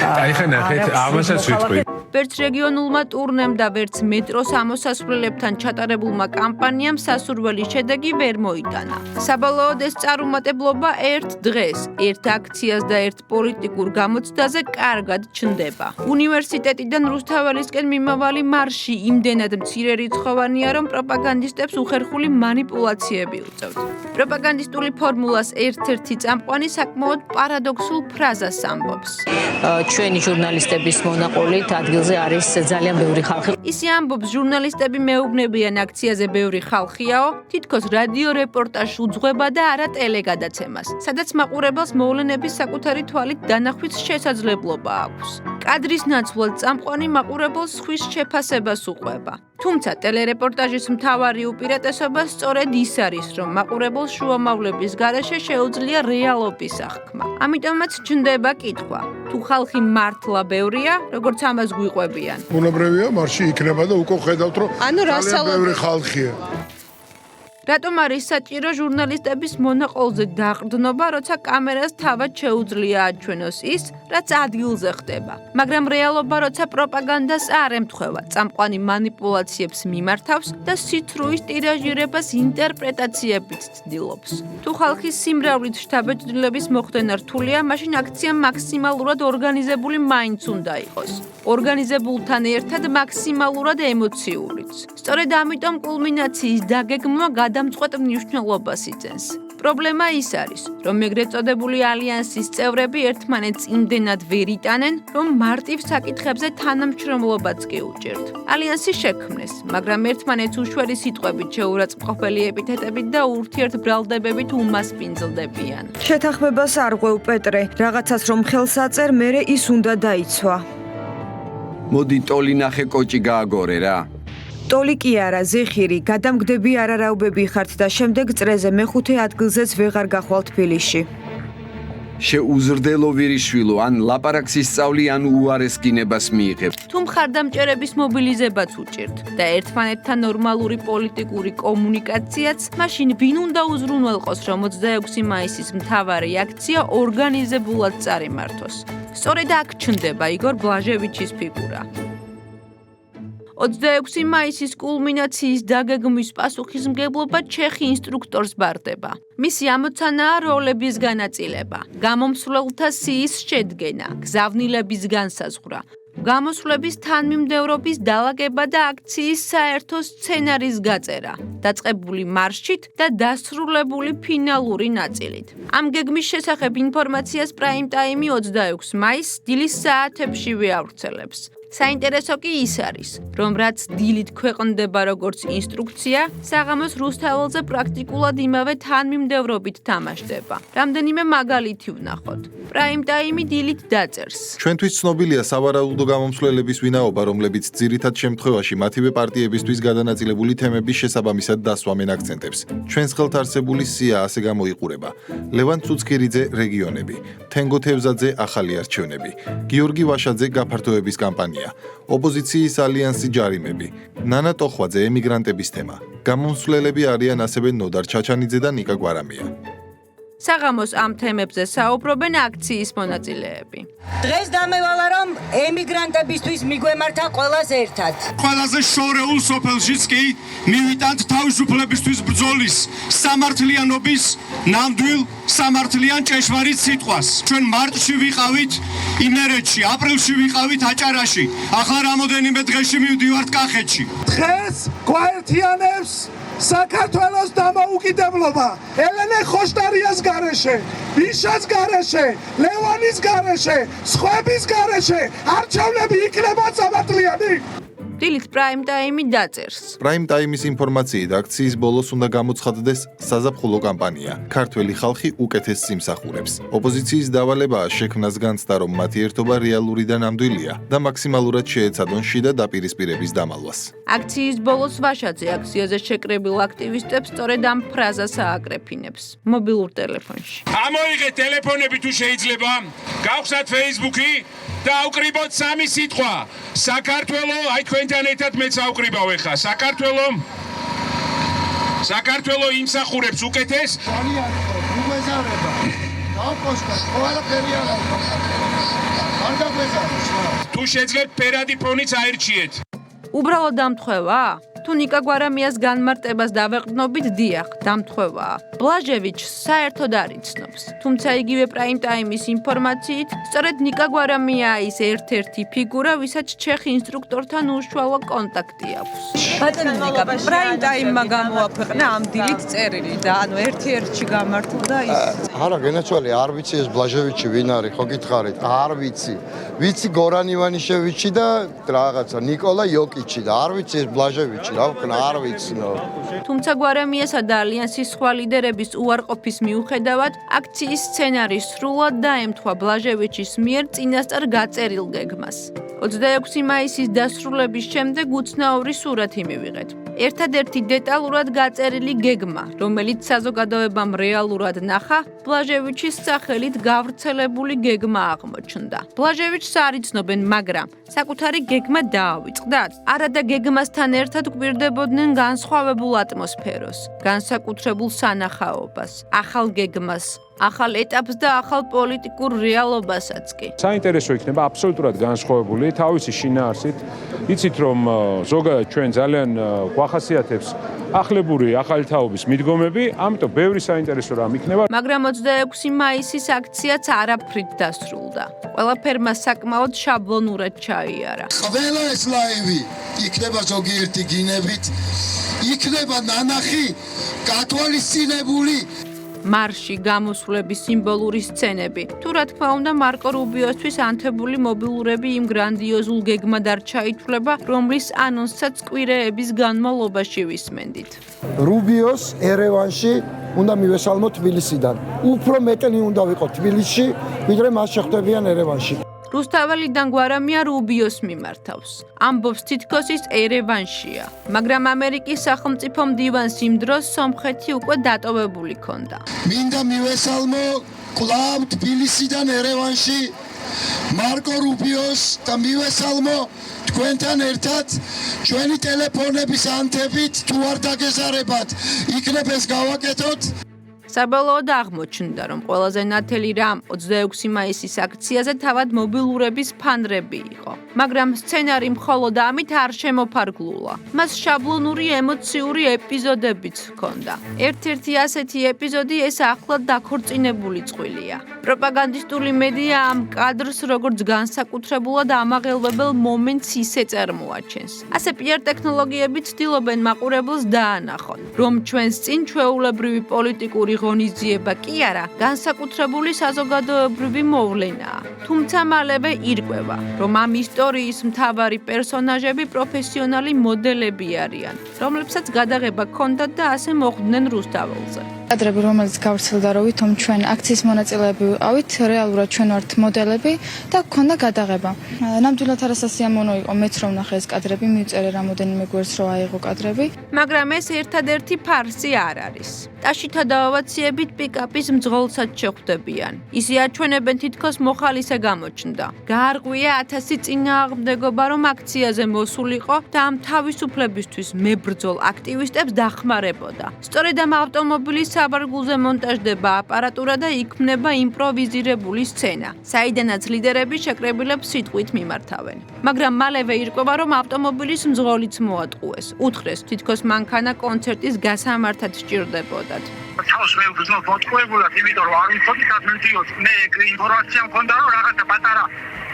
აი ხა ნახეთ, ამასაც ვიტყვი. ვერც რეგიონულმა ტურნემ და ვერც მეტროს ამოსასვლელებთან ჩატარებულმა კამპანიამ სასურველი შედეგი ვერ მოიტანა. საბოლოოდ ეს წარუმატებლობა ერთ დღეს, ერთ აქციას და ერთ პოლიტიკურ გამოცდაზე კარგად ჩნდება. უნივერსიტეტიდან რუსთაველისკენ მიმავალი მარში იმდენად მცირე რიცხოვანია, რომ პროპაგანდისტებს უხერხული მანიპულაციები უწევთ. პროპაგანდისტული ფორმულას ერთ-ერთი წამყვანი საკმაოდ პარადოქსულ ფრაზას ამბობს. ჩვენი ჟურნალისტების მონაყოლით ადგილზე არის ძალიან ბევრი ხალხი. ისე ამბობს, ჟურნალისტები მეუბნებიან აქციაზე ბევრი ხალხიაო, თითქოს რადიო რეპორტაჟს უძღვება და არა ტელეგადაცემას, სადაც მაყურებელს მოვლენების საკუთარი თვალით დანახვის შესაძლებლობა აქვს. კადრის ნაცვლად წამყვანი მაყურებელს ხვის შეფასებას უყვება. თუმცა ტელერეპორტაჟის მთავარი უპირატესობა სწორედ ის არის, რომ მაყურებელს შუამავლების გარეშე შეუძლია რეალობის აღქმა. ამიტომაც ჩნდება კითხვა, თუ ხალხი მართლა ბევრია, როგორც ამას გვიყვებიან. ბუნებრივია, მარში იქნება და უკვე ხედავთ, რომ ძალიან ბევრი ხალხია. რატომ არის საჭირო ჟურნალისტების მონაყოლზე დაყრდნობა, როცა კამერას თავად შეუძლია აჩვენოს ის, რაც ადგილზე ხდება. მაგრამ რეალობა, როცა პროპაგანდას არ ემთხვევა, წამყვანი მანიპულაციებს მიმართავს და სითრუის ტირაჟირებას ინტერპრეტაციებით ცდილობს. თუ ხალხის სიმრავლით შთაბეჭდილების მოხდენა რთულია, მაშინ აქცია მაქსიმალურად ორგანიზებული მაინც უნდა იყოს. ორგანიზებულთან ერთად მაქსიმალურად ემოციურიც. სწორედ ამიტომ კულმინაციის დაგეგმვა გადამწყვეტ მნიშვნელობას იძენს. პრობლემა ის არის, რომ ეგრეთ წოდებული ალიანსის წევრები ერთმანეთს იმდენად ვერ იტანენ, რომ მარტივ საკითხებზე თანამშრომლობაც კი უჭირთ. ალიანსი შექმნეს, მაგრამ ერთმანეთს უშვერი სიტყვებით, შეურაცხმყოფელი ეპითეტებით და ურთიერთბრალდებებით უმასპინძლდებიან. შეთანხმებას არ ყვევ პეტრე, რაღაცას რომ ხელს აწერ, მერე ის უნდა დაიცვა. მოდი ტოლი ნახე კოჭი გააგორე რა. ტოლი კი არა, ზეხირი, გადამგდები არარაუბები ხართ და შემდეგ წრეზე მეხუთე ადგილზეც ვეღარ გახვალ თბილისში. შეუზრდელო ვირიშვილო, ან ლაპარაკს ისწავლი, ან უარეს გინებას მიიღებ. თუ მხარდამჭერების მობილიზებაც უჭირთ და ერთმანეთთან ნორმალური პოლიტიკური კომუნიკაციაც, მაშინ ვინ უნდა უზრუნველყოს, რომ 26 მაისის მთავარი აქცია ორგანიზებულად წარიმართოს. სწორედ აქ ჩნდება იგორ ბლაჟევიჩის ფიგურა. 26 მაისის კულმინაციის დაგეგმვის პასუხისმგებლობა ჩეხი ინსტრუქტორს ბარდება. მისი ამოცანაა როლების განაწილება, გამომსვლელთა სიის შედგენა, გზავნილების განსაზღვრა, გამოსვლების თანმიმდევრობის დალაგება და აქციის საერთო სცენარის გაწერა, დაწყებული მარშით და დასრულებული ფინალური ნაწილით. ამ გეგმის შესახებ ინფორმაციას პრაიმ ტაიმი 26 მაისს დილის საათებში ვიავრცელებს. საინტერესო კი ის არის, რომ რაც დილით ქვეყნდება როგორც ინსტრუქცია, საღამოს რუსთაველზე პრაქტიკულად იმავე თანმიმდევრობით თამაშდება. რამდენიმე მაგალითი ვნახოთ. პრაიმ ტაიმი დილით დაწერს. ჩვენთვის ცნობილია სავარაუდო გამომსვლელების ვინაობა, რომლებიც ძირითად შემთხვევაში მათივე პარტიებისთვის გადანაწილებული თემების შესაბამისად დასვამენ აქცენტებს. ჩვენს ხელთ არსებული სია ასე გამოიყურება. ლევან ცუცქირიძე რეგიონები, თენგო თევზაძე ახალი არჩევნები, გიორგი ვაშაძე გაფართოების კამპანია. ოპოზიციის ალიანსი ჯარიმები, ნანა ტოხვაძე ემიგრანტების თემა. გამომსვლელები არიან ასევე ნოდარ ჩაჩანიძე და ნიკა გვარამია. საღამოს ამ თემებზე საუბრობენ აქციის მონაწილეები. დღეს დამევალა რომ ემიგრანტებისთვის მიგვემართა ყველას ერთად. ყველაზე შორეულ სოფელშიც კი მივიტანთ თავისუფლებისთვის ბრძოლის, სამართლიანობის, ნამდვილ სამართლიან ჭეშმარიტ სიტყვას. ჩვენ მარტში ვიყავით იმერეთში, აპრილში ვიყავით აჭარაში, ახლა რამოდენიმე დღეში მივდივართ კახეთში. დღეს გვაერთიანებს საქართველოს დამოუკიდებლობა, ელენე ხოშტარიას გარეშე, ვიშას გარეშე, ლევანის გარეშე, სხვების გარეშე, არჩევნები იქნება სამართლიანი. დილით პრაიმ ტაიმი დაწერს. პრაიმ ტაიმის ინფორმაციით აქციის ბოლოს უნდა გამოცხადდეს საზაფხულო კამპანია. ქართველი ხალხი უკეთეს სიმსახურებს. ოპოზიციის დავალებაა შექმნას განცდა, რომ მათი ერთობა რეალური და ნამდვილია და მაქსიმალურად შეეცადონ შიდა დაპირისპირების დამალვას. აქციის ბოლოს ვაშაძე აქციაზე შეკრებილ აქტივისტებს სწორედ ამ ფრაზას ააკრეფინებს მობილურ ტელეფონში. ამოიღეთ ტელეფონები თუ შეიძლება, გავხსნათ Facebook-ი და ავკრიბოთ სამი სიტყვა. საქართველო, აი თქვენთან ერთად მეც ავკრიბავ ახლა. საქართველო იმსახურებს უკეთეს. უგვეზარება. დავკოშკა, ყველაფერი არა. არ გაგვეზარდა. თუ შეძლებთ ფერადი ფონიც აერჩიეთ. უბრალოდ დამთხევა? თუ ნიკა გვარამიას განმარტებას დავეყრდნობით, დიახ, დამთხევაა. ბლაჟევიჩს საერთოდ არ იცნობს. თუმცა იგივე პრაიმ ტაიმის ინფორმაციით, სწორედ ნიკა გვარამია ის ერთ-ერთი ფიგურა, ვისაც ჩეხი ინსტრუქტორთან უშუალო კონტაქტი აქვს. ბატონო ნიკა, პრაიმ ტაიმმა გამოაქვეყნა ამ დილით წერილი და ანუ ერთ-ერთში გამართლდა ის. არა, გენაჩვალი, არ ვიცი ეს ბლაჟევიჩი ვინ არის, ხო გითხარით? არ ვიცი. ვიცი გორან ივანიშევიჩი და რაღაცა ნიკოლა იოკიჩი და არ ვიცი ეს ბლაჟევიჩი. არ ვიცნო. თუმცა გვარამიასა და ალიანსის სხვა ლიდერების უარყოფის მიუხედავად, აქციის სცენარი სრულად დაემთხვა ბლაჟევიჩის მიერ წინასწარ გაწერილ გეგმას. 26 მაისის დასრულების შემდეგ უცნაური სურათი მივიღეთ. ერთადერთი დეტალურად გაწერილი გეგმა, რომელიც საზოგადოებამ რეალურად ნახა, ბლაჟევიჩის სახელით გავრცელებული გეგმა აღმოჩნდა. ბლაჟევიჩს არ იცნობენ, მაგრამ საკუთარი გეგმა დაავიწყდათ. არა და გეგმასთან ერთად გვირდებოდნენ განსხვავებულ ატმოსფეროს, განსაკუთრებულ სანახაობას, ახალ გეგმას, ახალ ეტაპს და ახალ პოლიტიკურ რეალობასაც კი. საინტერესო იქნება აბსოლუტურად განსხვავებული თავისი შინაარსით. იცით რომ ზოგადად ჩვენ ძალიან გვახასიათებს ახლებური ახალი თაობის მიდგომები, ამიტომ ბევრი საინტერესო რამ იქნება. მაგრამ 26 მაისის აქციაც არაფრით დასრულდა. ყველაფერმა საკმაოდ შაბლონურად ჩაიარა. ყველა ეს ლაივი იქნება ზოგიერთი გინებით, იქნება ნანახი, გათვალისწინებული მარში გამოსვლების სიმბოლური სცენები. თუ რა თქმა უნდა მარკო რუბიოსთვის ანთებული მობილურები იმ გრანდიოზულ გეგმად არ ჩაითვლება, რომლის ანონსსაც კვირეების განმავლობაში ვისმენდით. რუბიოს ერევანში უნდა მივესალმო თბილისიდან. უფრო მეტნი უნდა ვიყო თბილისში, ვიდრე მას შეხვდებიან ერევანში. რუსთაველიდან გვარამია რუბიოს მიმართავს. ამბობს თითქოს ის ერევანშია, მაგრამ ამერიკის სახელმწიფო მდივანს იმ დროს სომხეთი უკვე დატოვებული ჰქონდა. მინდა მივესალმო კვლავ თბილისიდან ერევანში მარკო რუბიოს და მივესალმო თქვენთან ერთად ჩვენი ტელეფონების ანთებით თუ არ დაგეზარებათ, იქნებ ეს გავაკეთოთ. საბოლოოდ აღმოჩნდა, რომ ყველაზე ნათელი რამ 26 მაისის აქციაზე თავად მობილურების ფანრები იყო. მაგრამ სცენარი მხოლოდ ამით არ შემოფარგლულა. მას შაბლონური ემოციური ეპიზოდებიც ჰქონდა. ერთ-ერთი ასეთი ეპიზოდი ეს ახლად დაქორწინებული წყვილია. პროპაგანდისტული მედია ამ კადრს როგორც განსაკუთრებულად ამაღელვებელ მომენტს ისე წარმოაჩენს. ასე PR ტექნოლოგიები ცდილობენ მაყურებელს დაანახონ, რომ ჩვენს წინ ჩვეულებრივი პოლიტიკური ღონისძიება კი არა, განსაკუთრებული საზოგადოებრივი მოვლენაა. თუმცა მალევე ირკვევა, რომ ამ ისტორიის მთავარი პერსონაჟები პროფესიონალი მოდელები არიან, რომლებსაც გადაღება ჰქონდათ და ასე მოხვდნენ რუსთაველზე. კადრები, რომელიც გავრცელდა რო ვითომ ჩვენ აქციის მონაწილეები ვიყავით, რეალურად ჩვენ ვართ მოდელები და გქონდა გადაღება. ნამდვილად არასასიამოვნო იყო მეც რომ ვნახე ეს კადრები, მივწერე რამოდენიმე გვერდს რო აიღო კადრები. მაგრამ ეს ერთადერთი ფარსი არ არის. ტაშითა და ოვაციებით პიკაპის მძღოლსაც შეხვდებიან. ისე აჩვენებენ თითქოს მოხალისე გამოჩნდა. გაარღვია 1000 წინააღმდეგობა, რომ აქციაზე მოსულიყო და ამ თავისუფლებისთვის მებრძოლ აქტივისტებს დახმარებოდა. სწორედ ამ ავტომობილის საბარგულზე მონტაჟდება აპარატურა და იქმნება იმპროვიზირებული სცენა, საიდანაც ლიდერები შეკრებილებს სიტყვით მიმართავენ. მაგრამ მალევე ირკვევა, რომ ავტომობილის მძღოლიც მოატყუეს. უთხრეს, თითქოს მანქანა კონცერტის გასამართად სჭირდებოდათ. თავს მე ვგრძნობ მოტყუებულად, იმიტომ რომ არ ვიცოდი სად მივდიოთ. მე ინფორმაცია მქონდა, რომ რაღაცა პატარა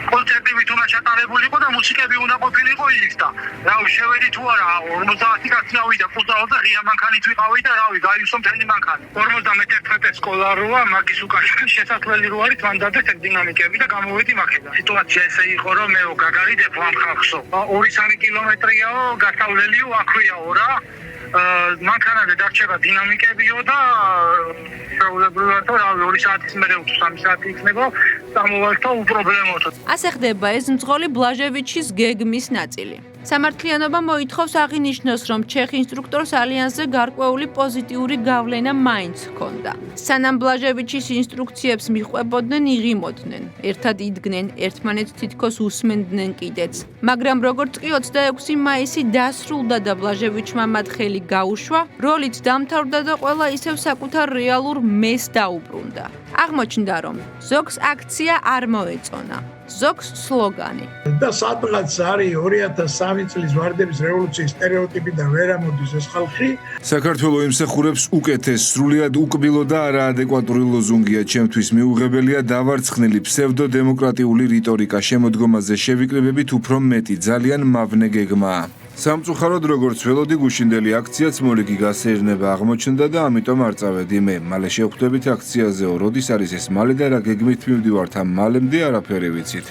კონცერტი მით უნდა ჩატარებულიყო და მუსიკები უნდა ყოფილიყო იქ და რავი შევედი თუ არა 50 კაცი ავიდა ფუტბოლზე ღია მანქანით ვიყავი და რავი გაივსო მთელი მანქანა 51 სკოლა როა მაგის უკაში შესაძლებელი რო არის მანდადეს ეს დინამიკები და გამოვედი მაქედან სიტუაცია ესე იყო რომ მე გაგარიდებ ამ ხალხსო 2-3 კილომეტრიაო გასავლელიო აქვეაო რა მანქანაზე დარჩება დინამიკებიო და შეუძლებელია რომ რავი 2 საათის მერე 3 საათი იქნება სამოვალთო უპრობლემოთო. ასე ხდება ეს მძღოლი ბლაჟევიჩის გეგმის ნაწილი. სამართლიანობა მოითხოვს აღინიშნოს, რომ ჩეხ ინსტრუქტორს ალიანსზე გარკვეული პოზიტიური გავლენა მაინც ჰქონდა. სანამ ბლაჟევიჩის ინსტრუქციებს მიჰყვებოდნენ, იღიმოდნენ, ერთად იდგნენ, ერთმანეთს თითქოს უსმენდნენ კიდეც. მაგრამ როგორც კი 26 მაისი დასრულდა და ბლაჟევიჩმა მათ ხელი გაუშვა, როლით დამთავრდა და ყველა ისევ საკუთარ რეალურ მეს დაუბრუნდა. აღმოჩნდა, რომ ზოგს აქცია არ მოეწონა. ზოგს სლოგანი. და სადღაც არის 2003 წლის ვარდების რევოლუციის სტერეოტიპი და ვერ ამოდის ეს ხალხი. საქართველოს იმსახურებს უკეთეს, სრულიად უკბილო და არაადეკვატური ლოზუნგია, ჩემთვის მიუღებელია დავარცხნილი ფსევდოდემოკრატიული რიტორიკა, შემოდგომაზე შევიკრიბებით უფრო მეტი, ძალიან მავნე გეგმაა. სამწუხაროდ როგორც ველოდი გუშინდელი აქციაც მოლიგი გასეირნება აღმოჩნდა და ამიტომ არ წავედი მე. მალე შევხვდებით აქციაზეო, როდის არის ეს მალე და რა გეგმით მივდივართ ამ მალემდე არაფერი ვიცით.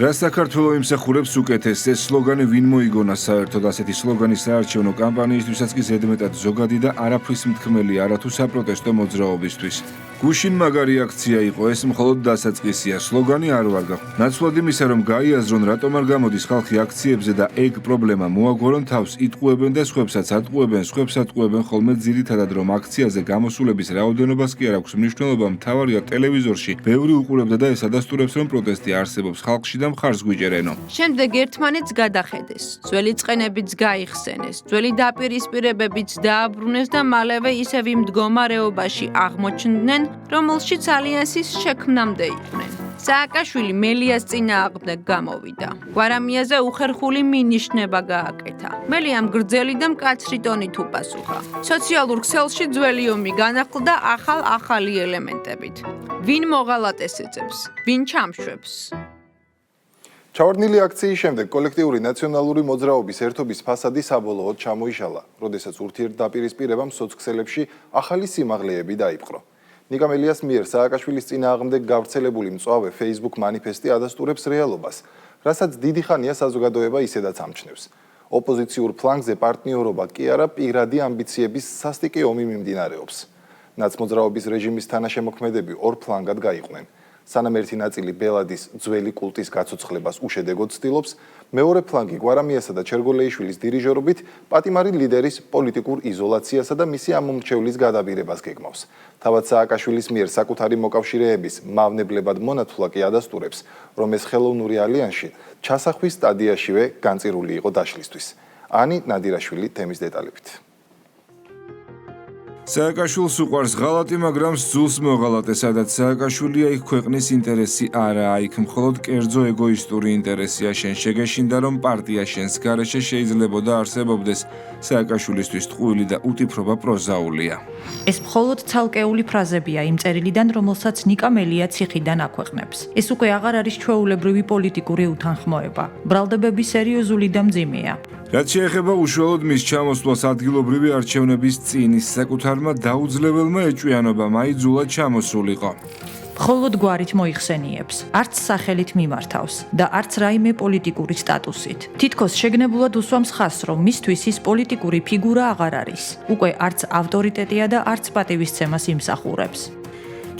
რა საქართველოს იმსახურებს უკეთეს ეს სლოგანი ვინ მოიგონა საერთოდ ასეთი სლოგანი საარჩევნო კამპანიისთვისაც კი ზედმეტად ზოგადი და არაფრის მთქმელი არათუ საპროტესტო მოძრაობისთვის. გუშინ მაგარი აქცია იყო, ეს მხოლოდ დასაწყისია, სლოგანი არ ვარგა. ნაცვლად იმისა, რომ გაიაზრონ, რატომ არ გამოდის ხალხი აქციებზე და ეგ პრობლემა მოაგვარონ თავს, იტყუებენ და სხვებსაც ატყუებენ, სხვებს ატყუებენ ხოლმე ძირითადად, რომ აქციაზე გამოსულების რაოდენობას კი არ აქვს მნიშვნელობა, მთავარია ტელევიზორში. ბევრი უყურებდა და ეს ადასტურებს, რომ პროტესტი არსებობს ხალხში და მხარს გვიჭერენო. შემდეგ ერთმანეთს გადახედეს, ძველი წყენებიც გაიხსენეს, ძველი დაპირისპირებებიც დააბრუნეს და მალევე ისევ იმ მდგომარეობაში აღმოჩნდნენ, რომელშიც ალიანსის შექმნამდე იყვნენ. სააკაშვილი მელიას წინააღმდეგ გამოვიდა. გვარამიაზე უხერხული მინიშნება გააკეთა. მელიამ გრძელი და მკაცრი ტონით უპასუხა. სოციალურ ქსელში ძველი ომი განახლდა ახალი ელემენტებით. ვინ მოღალატეს ეძებს, ვინ ჩამშვებს? ჩავარდნილი აქციის შემდეგ კოლექტიური ნაციონალური მოძრაობის ერთობის ფასადი საბოლოოდ ჩამოიშალა, როდესაც ურთიერთდაპირისპირებამ სოცქსელებში ახალი სიმაღლეები დაიპყრო. ნიკა მელიას მიერ სააკაშვილის წინააღმდეგ გავრცელებული მწვავე Facebook მანიფესტი ადასტურებს რეალობას, რასაც დიდი ხანია საზოგადოება ისედაც ამჩნევს. ოპოზიციურ ფლანგზე პარტნიორობა კი არა, პირადი ამბიციების სასტიკი ომი მიმდინარეობს. ნაცმოძრაობის რეჟიმის თანაშემოქმედები ორ ფლანგად გაიყვნენ. სანამ ერთი ნაწილი ბელადის ძველი კულტის გაცოცხლებას უშედეგოდ ცდილობს, მეორე ფლანგი გვარამიასა და ჩერგოლეიშვილის დირიჟორობით პატიმარი ლიდერის პოლიტიკურ იზოლაციასა და მისი ამომრჩევლის გადაბირებას გეგმავს. თავად სააკაშვილის მიერ საკუთარი მოკავშირეების მავნებლებად მონათვლა კი ადასტურებს, რომ ეს ხელოვნური ალიანსი ჩასახვის სტადიაშივე განწირული იყო დაშლისთვის. ანი ნადირაშვილი თემის დეტალებით. სააკაშვილს უყვარს ღალატი, მაგრამ სძულს მოღალატე, სადაც სააკაშვილია, იქ ქვეყნის ინტერესი არაა, იქ მხოლოდ კერძო ეგოისტური ინტერესია. შენ შეგეშინდა, რომ პარტია შენს გარეშე შეიძლებოდა არსებობდეს. სააკაშვილისთვის ტყუილი და უტიფრობა პროზაულია. ეს მხოლოდ ცალკეული ფრაზებია იმ წერილიდან, რომელსაც ნიკა მელია ციხიდან აქვეყნებს. ეს უკვე აღარ არის ჩვეულებრივი პოლიტიკური უთანხმოება. ბრალდებები სერიოზული და მძიმეა. რაც შეეხება უშუალოდ მის ჩამოსვლას ადგილობრივი არჩევნების წინ, ის საკუთარმა დაუძლებელმა ეჭვიანობამ აიძულა ჩამოსულიყო. მხოლოდ გვარით მოიხსენიებს, არც სახელით მიმართავს და არც რაიმე პოლიტიკური სტატუსით. თითქოს შეგნებულად უსვამს ხაზს, რომ მისთვის ის პოლიტიკური ფიგურა აღარ არის. უკვე არც ავტორიტეტია და არც პატივისცემას იმსახურებს.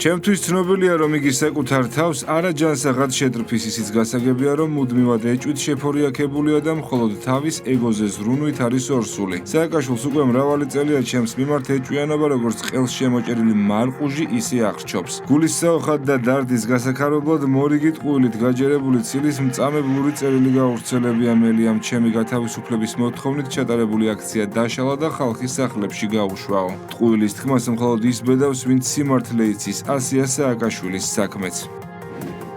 ჩემთვის ცნობილია, რომ იგი საკუთარ თავს არაჯანსაღად შეტრფის, ისიც გასაგებია, რომ მუდმივად ეჭვით შეფორიაქებულია და მხოლოდ თავის ეგოზე ზრუნვით არის ორსული. სააკაშვილს უკვე მრავალი წელია ჩემს მიმართ ეჭვიანობა, როგორც ყელს შემოჭერილი მარყუჟი, ისე აღრჩობს. გულის საოხად და დარდის გასაქარებლად მორიგი ტყუილით გაჯერებული ცილის მწამებლური წერილი გავრცელებია მელიამ ჩემი გათავისუფლების მოთხოვნით ჩატარებული აქცია დაშალა და ხალხის სახლებში გაუშვაო. ტყუილის თქმას მხოლოდ ის ბედავს, ვინც სიმართლე იცის. ასია სააკაშვილის საქმეც.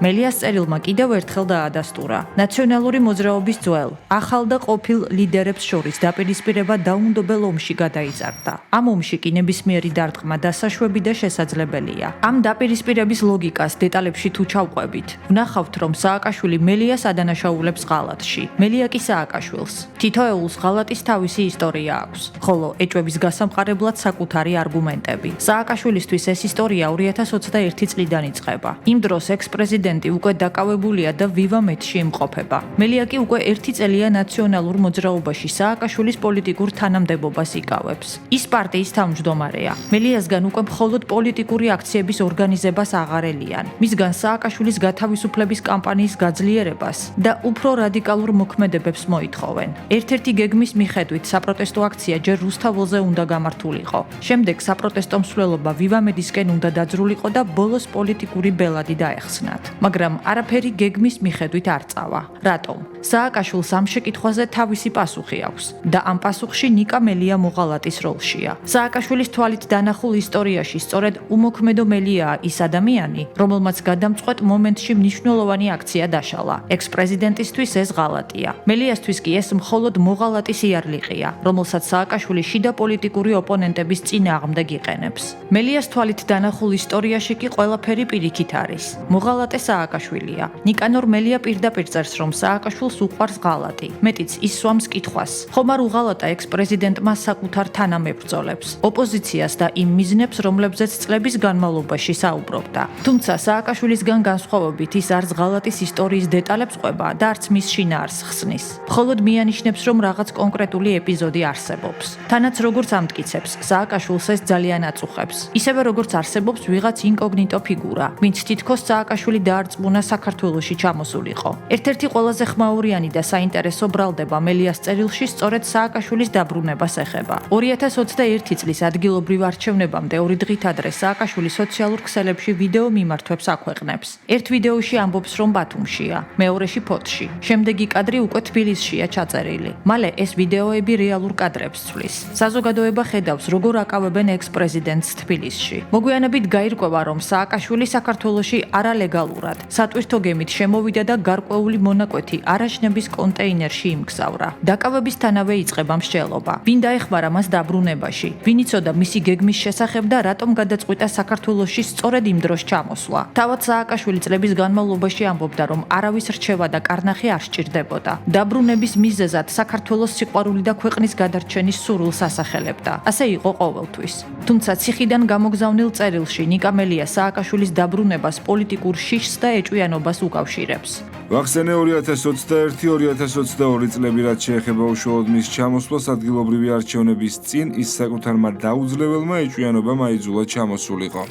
მელიას წერილმა კიდევ ერთხელ დაადასტურა ნაციონალური მოძრაობის ძველ, ახალ და ყოფილ ლიდერებს შორის დაპირისპირება დაუნდობელ ომში გადაიზარდა. ამ ომში კი ნებისმიერი დარტყმა დასაშვები და შესაძლებელია. ამ დაპირისპირების ლოგიკას დეტალებში თუ ჩავყვებით, ვნახავთ, რომ სააკაშვილი მელიას ადანაშაულებს ღალატში, მელია კი სააკაშვილს. თითოეულს ღალატის თავისი ისტორია აქვს, ხოლო ეჭვების გასამყარებლად საკუთარი არგუმენტები. სააკაშვილისთვის ეს ისტორია 2021 წლიდან იწყება. იმ დროს ექს-პრეზიდენტი უკვე დაკავებულია და ვივამეთში იმყოფება. მელია კი უკვე 1 წელია ნაციონალურ მოძრაობაში სააკაშვილის პოლიტიკურ თანამდებობას იკავებს. ის პარტიის თავმჯდომარეა. მელიასგან უკვე მხოლოდ პოლიტიკური აქციების ორგანიზებას აღარელიან. მისგან სააკაშვილის გათავისუფლების კამპანიის გაძლიერებას და უფრო რადიკალურ მოქმედებებს მოითხოვენ. ერთ-ერთი გეგმის მიხედვით საპროტესტო აქცია ჯერ რუსთაველზე უნდა გამართულიყო. შემდეგ საპროტესტო მსვლელობა ვივამედისკენ უნდა დაძრულიყო და ბოლოს პოლიტიკური ბელადი დაეხსნათ. მაგრამ არაფერი გეგმის მიხედვით არ წავა. რატომ? სააკაშვილს ამ შეკითხვაზე თავისი პასუხი აქვს და ამ პასუხში ნიკა მელია მოღალატის როლშია. სააკაშვილის თვალით დანახულ ისტორიაში სწორედ უმოქმედო მელიაა ის ადამიანი, რომელმაც გადამწყვეტ მომენტში მნიშვნელოვანი აქცია დაშალა. ექს-პრეზიდენტისთვის ეს ღალატია. მელიასთვის კი ეს მხოლოდ მოღალატის იარლიყია, რომელსაც სააკაშვილი შიდა პოლიტიკური ოპონენტების წინააღმდეგ იყენებს. მელიას თვალით დანახულ ისტორიაში კი ყველაფერი პირიქით არის. მოღალატე სააკაშვილია. ნიკანორ მელია პირდაპირ წერს, რომ სააკაშვილს უყვარს ღალატი. მეტიც ის სვამს კითხვას. ხომ არ უღალატა ექს-პრეზიდენტმა საკუთარ თანამებრძოლებს, ოპოზიციას და იმ მიზნებს, რომლებზეც წლების განმავლობაში საუბრობდა. თუმცა სააკაშვილისგან განსხვავებით ის არც ღალატის ისტორიის დეტალებს ყვება და არც მის შინაარსს ხსნის. მხოლოდ მიანიშნებს, რომ რაღაც კონკრეტული ეპიზოდი არსებობს. თანაც როგორც ამტკიცებს, სააკაშვილს ეს ძალიან აწუხებს. ისევე როგორც არსებობს ვიღაც ინკოგნიტო ფიგურა, ვინც თითქოს სააკაშვილი დაარწმუნა საქართველოში ჩამოსულიყო. ერთ-ერთი ყველაზე ხმაურიანი და საინტერესო ბრალდება მელიას წერილში სწორედ სააკაშვილის დაბრუნებას ეხება. 2021 წლის ადგილობრივ არჩევნებამდე 2 დღით ადრე სააკაშვილი სოციალურ ქსელებში ვიდეო მიმართვებს აქვეყნებს. ერთ ვიდეოში ამბობს, რომ ბათუმშია, მეორეში ფოთში, შემდეგი კადრი უკვე თბილისშია ჩაწერილი. მალე ეს ვიდეოები რეალურ კადრებს ცვლის. საზოგადოება ხედავს, როგორ აკავებენ ექს-პრეზიდენტს თბილისში. მოგვიანებით გაირკვევა, რომ სააკაშვილი საქართველოში არალეგალურად, სატვირთო გემით შემოვიდა და გარკვეული მონაკვეთი არაშნების კონტეინერში იმგზავრა. დაკავებისთანავე იწყება მსჯელობა. ვინ დაეხმარა მას დაბრუნებაში? ვინ იცოდა მისი გეგმის შესახებ და რატომ გადაწყვიტა საქართველოში სწორედ იმ დროს ჩამოსვლა? თავად სააკაშვილი წლების განმავლობაში ამბობდა, რომ არავის რჩევა და კარნახი არ სჭირდებოდა. დაბრუნების მიზეზად საქართველოს სიყვარული და ქვეყნის გადარჩენის სურვილს ასახელებდა. ასე იყო ყოველთვის. თუმცა ციხიდან გამოგზავნილ წერილში ნიკა მელია სააკაშვილის დაბრუნებას პოლიტიკურ შიშს და ეჭვიანობას უკავშირებს. ვახსენე 2021-2022 წლები, რაც შეეხება უშუალოდ მის ჩამოსვლას ადგილობრივი არჩევნების წინ, ის საკუთარმა დაუძლებელმა ეჭვიანობამ აიძულა ჩამოსულიყო.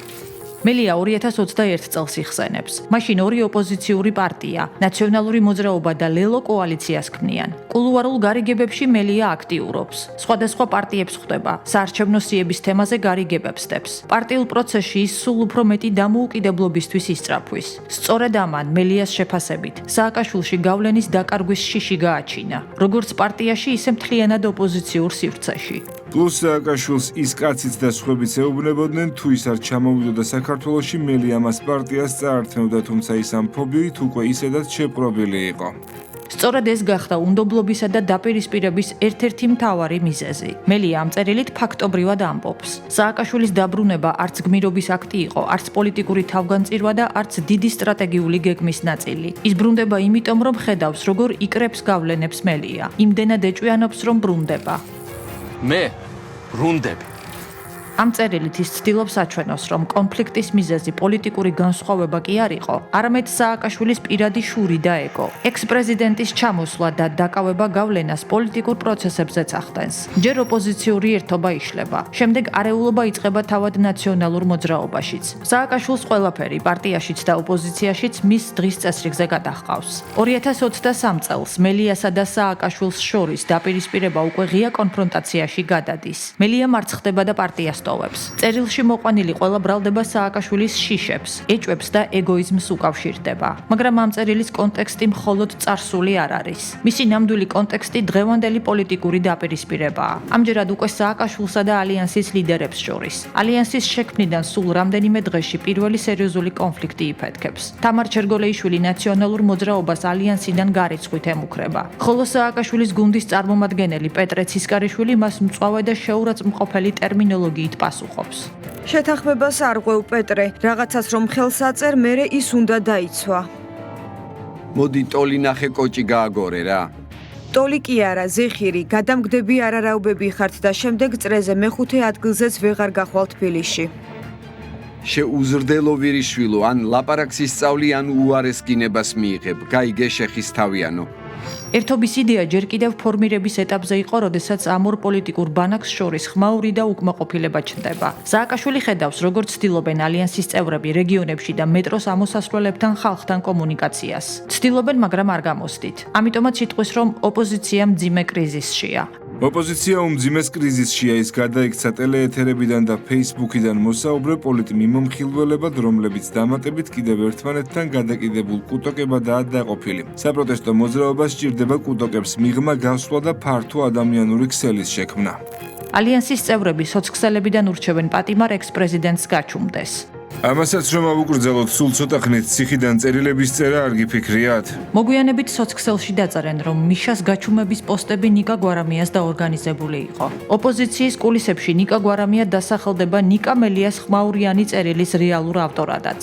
მელია 2021 წელს იხსენებს. მაშინ ორი ოპოზიციური პარტია, ნაციონალური მოძრაობა და ლელო კოალიციას ქმნიან. კულუარულ გარიგებებში მელია აქტიურობს. სხვადასხვა პარტიებს ხვდება, საარჩევნო სიების თემაზე გარიგებებს დებს. პარტიულ პროცესში ის სულ უფრო მეტი დამოუკიდებლობისთვის ისწრაფვის. სწორედ ამან მელიას შეფასებით, სააკაშვილში გავლენის დაკარგვის შიში გააჩინა, როგორც პარტიაში, ისე მთლიანად ოპოზიციურ სივრცეში. პლუს სააკაშვილს ის კაციც და სხვებიც ეუბნებოდნენ, თუ ის არ ჩამოვიდოდა საქართველოში, მელი ამას პარტიას წაართმევდა, თუმცა ის ამ ფობიით უკვე ისედაც შეპყრობილი იყო. სწორედ ეს გახდა უნდობლობისა და დაპირისპირების ერთ-ერთი მთავარი მიზეზი. მელია ამ წერილით ფაქტობრივად ამბობს. სააკაშვილის დაბრუნება არც გმირობის აქტი იყო, არც პოლიტიკური თავგანწირვა და არც დიდი სტრატეგიული გეგმის ნაწილი. ის ბრუნდება იმიტომ, რომ ხედავს, როგორ იკრებს გავლენებს მელია. იმდენად ეჭვიანობს, რომ ბრუნდება. მე ბრუნდები. ამ წერილით ის ცდილობს აჩვენოს, რომ კონფლიქტის მიზეზი პოლიტიკური განსხვავება კი არ იყო, არამედ სააკაშვილის პირადი შური და ეგო. ექს-პრეზიდენტის ჩამოსვლა და დაკავება გავლენას პოლიტიკურ პროცესებზეც ახდენს. ჯერ ოპოზიციური ერთობა იშლება, შემდეგ არეულობა იწყება თავად ნაციონალურ მოძრაობაშიც. სააკაშვილს ყველაფერი პარტიაშიც და ოპოზიციაშიც მის დღის წესრიგზე გადაჰყავს. 2023 წელს მელიასა და სააკაშვილს შორის დაპირისპირება უკვე ღია კონფრონტაციაში გადადის. მელია მარცხდება და პარტიას წერილში მოყვანილი ყველა ბრალდება სააკაშვილის შიშებს, ეჭვებს და ეგოიზმს უკავშირდება. მაგრამ ამ წერილის კონტექსტი მხოლოდ წარსული არ არის. მისი ნამდვილი კონტექსტი დღევანდელი პოლიტიკური დაპირისპირებაა. ამჯერად უკვე სააკაშვილსა და ალიანსის ლიდერებს შორის. ალიანსის შექმნიდან სულ რამდენიმე დღეში პირველი სერიოზული კონფლიქტი იფეთქებს. თამარ ჩერგოლეიშვილი ნაციონალურ მოძრაობას ალიანსიდან გარიცხვით ემუქრება. ხოლო სააკაშვილის გუნდის წარმომადგენელი პეტრე ცისკარიშვილი მას მწვავე და შეურაცხმყოფელი ტერმინოლოგიით პასუხობს. შეთანხმებას არ ყვევ პეტრე, რაღაცას რომ ხელს აწერ, მერე ის უნდა დაიცვა. მოდი ტოლი ნახე კოჭი გააგორე რა. ტოლი კი არა, ზეხირი, გადამგდები არარაუბები ხართ და შემდეგ წრეზე მეხუთე ადგილზეც ვეღარ გახვალ თბილისში. შეუზრდელო ვირიშვილო, ან ლაპარაკს ისწავლი, ან უარესკინებას მიიღებ. გაიგე შეხის თავიანო. ერთობის იდეა ჯერ კიდევ ფორმირების ეტაპზე იყო, როდესაც ამ ორ პოლიტიკურ ბანაკს შორის ხმაური და უკმაყოფილება ჩნდება. სააკაშვილი ხედავს, როგორც ცდილობენ ალიანსის წევრები რეგიონებში და მეტროს ამოსასვლელებთან ხალხთან კომუნიკაციას. ცდილობენ, მაგრამ არ გამოსდით. ამიტომაც იტყვის, რომ ოპოზიცია მძიმე კრიზისშია. ოპოზიცია უმძიმეს კრიზისშია, ის გადაიქცა ტელეეთერებიდან და ფეისბუქიდან მოსაუბრე პოლიტმიმომხილველებად, რომლებიც დამატებით კიდევ ერთმანეთთან გადაკიდებულ კუტოკებადაა დაყოფილი. საპროტესტო მოძრაობას სჭირდება კუტოკებს მიღმა, გასვლა და ფართო ადამიანური ქსელის შექმნა. ალიანსის წევრები სოციქსელებიდან ურჩევენ პატიმარ ექს-პრეზიდენტს გაჩუმდეს. ამასაც რომ ავუკრძალოთ, სულ ცოტა ხნით ციხიდან წერილების წერა არ გიფიქრიათ? მოგვიანებით სოციქსელში დაწერენ, რომ მიშას გაჩუმების პოსტები ნიკა გვარამიას დაორგანიზებული იყო. ოპოზიციის კულისებში ნიკა გვარამია დასახელდება ნიკა მელიას ხმაურიანი წერილის რეალურ ავტორადაც.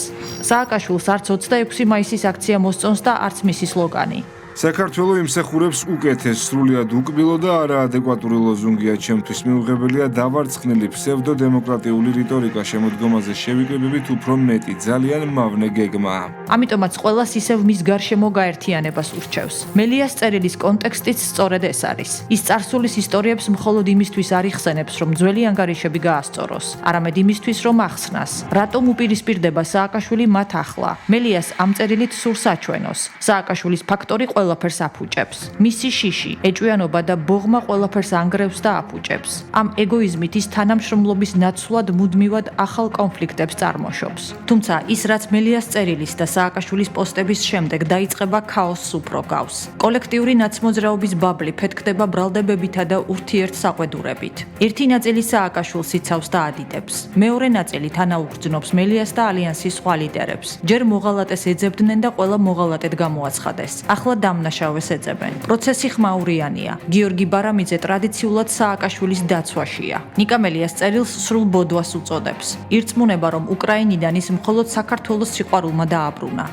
სააკაშვილს არც 26 მაისის აქცია მოსწონს და არც მისი სლოგანი. საქართველო იმსახურებს უკეთეს, სრულიად უკბილო და არაადეკვატური ლოზუნგია, ჩემთვის მიუღებელია დავარცხნილი ფსევდოდემოკრატიული რიტორიკა, შემოდგომაზე შევიკრიბებით უფრო მეტი, ძალიან მავნე გეგმაა. ამიტომაც ყველას ისევ მის გარშემო გაერთიანებას ურჩევს. მელიას წერილის კონტექსტიც სწორედ ეს არის. ის წარსულის ისტორიებს მხოლოდ იმისთვის არ იხსენებს, რომ ძველი ანგარიშები გაასწოროს, არამედ იმისთვის, რომ ახსნას, რატომ უპირისპირდება სააკაშვილი მათ ახლა. მელიას ამ წერილით სურს აჩვენოს. სააკაშვილის ფაქტორი ყველაფერს აფუჭებს. მისი შიში, ეჭვიანობა და ბოღმა ყველაფერს ანგრევს და აფუჭებს. ამ ეგოიზმით ის თანამშრომლობის ნაცვლად მუდმივად ახალ კონფლიქტებს წარმოშობს. თუმცა ის რაც მელიას წერილის და სააკაშვილის პოსტების შემდეგ დაიწყება ქაოსს უფრო გავს. კოლექტიური ნაცმოძრაობის ბაბლი ფეთქდება ბრალდებებითა და ურთიერთსაყვედურებით. ერთი ნაწილი სააკაშვილს იცავს და ადიდებს. მეორე ნაწილი თანაუგრძნობს მელიას და ალიანსის სხვა ლიდერებს. ჯერ მოღალატეს ეძებდნენ და ყველა მოღალატედ გამოაცხადეს. ახლა დამნაშავეს ეძებენ. პროცესი ხმაურიანია. გიორგი ბარამიძე ტრადიციულად სააკაშვილის დაცვაშია. ნიკა მელიას წერილს სრულ ბოდვას უწოდებს. ირწმუნება, რომ უკრაინიდან ის მხოლოდ საქართველოს სიყვარულმა დააბრუნა.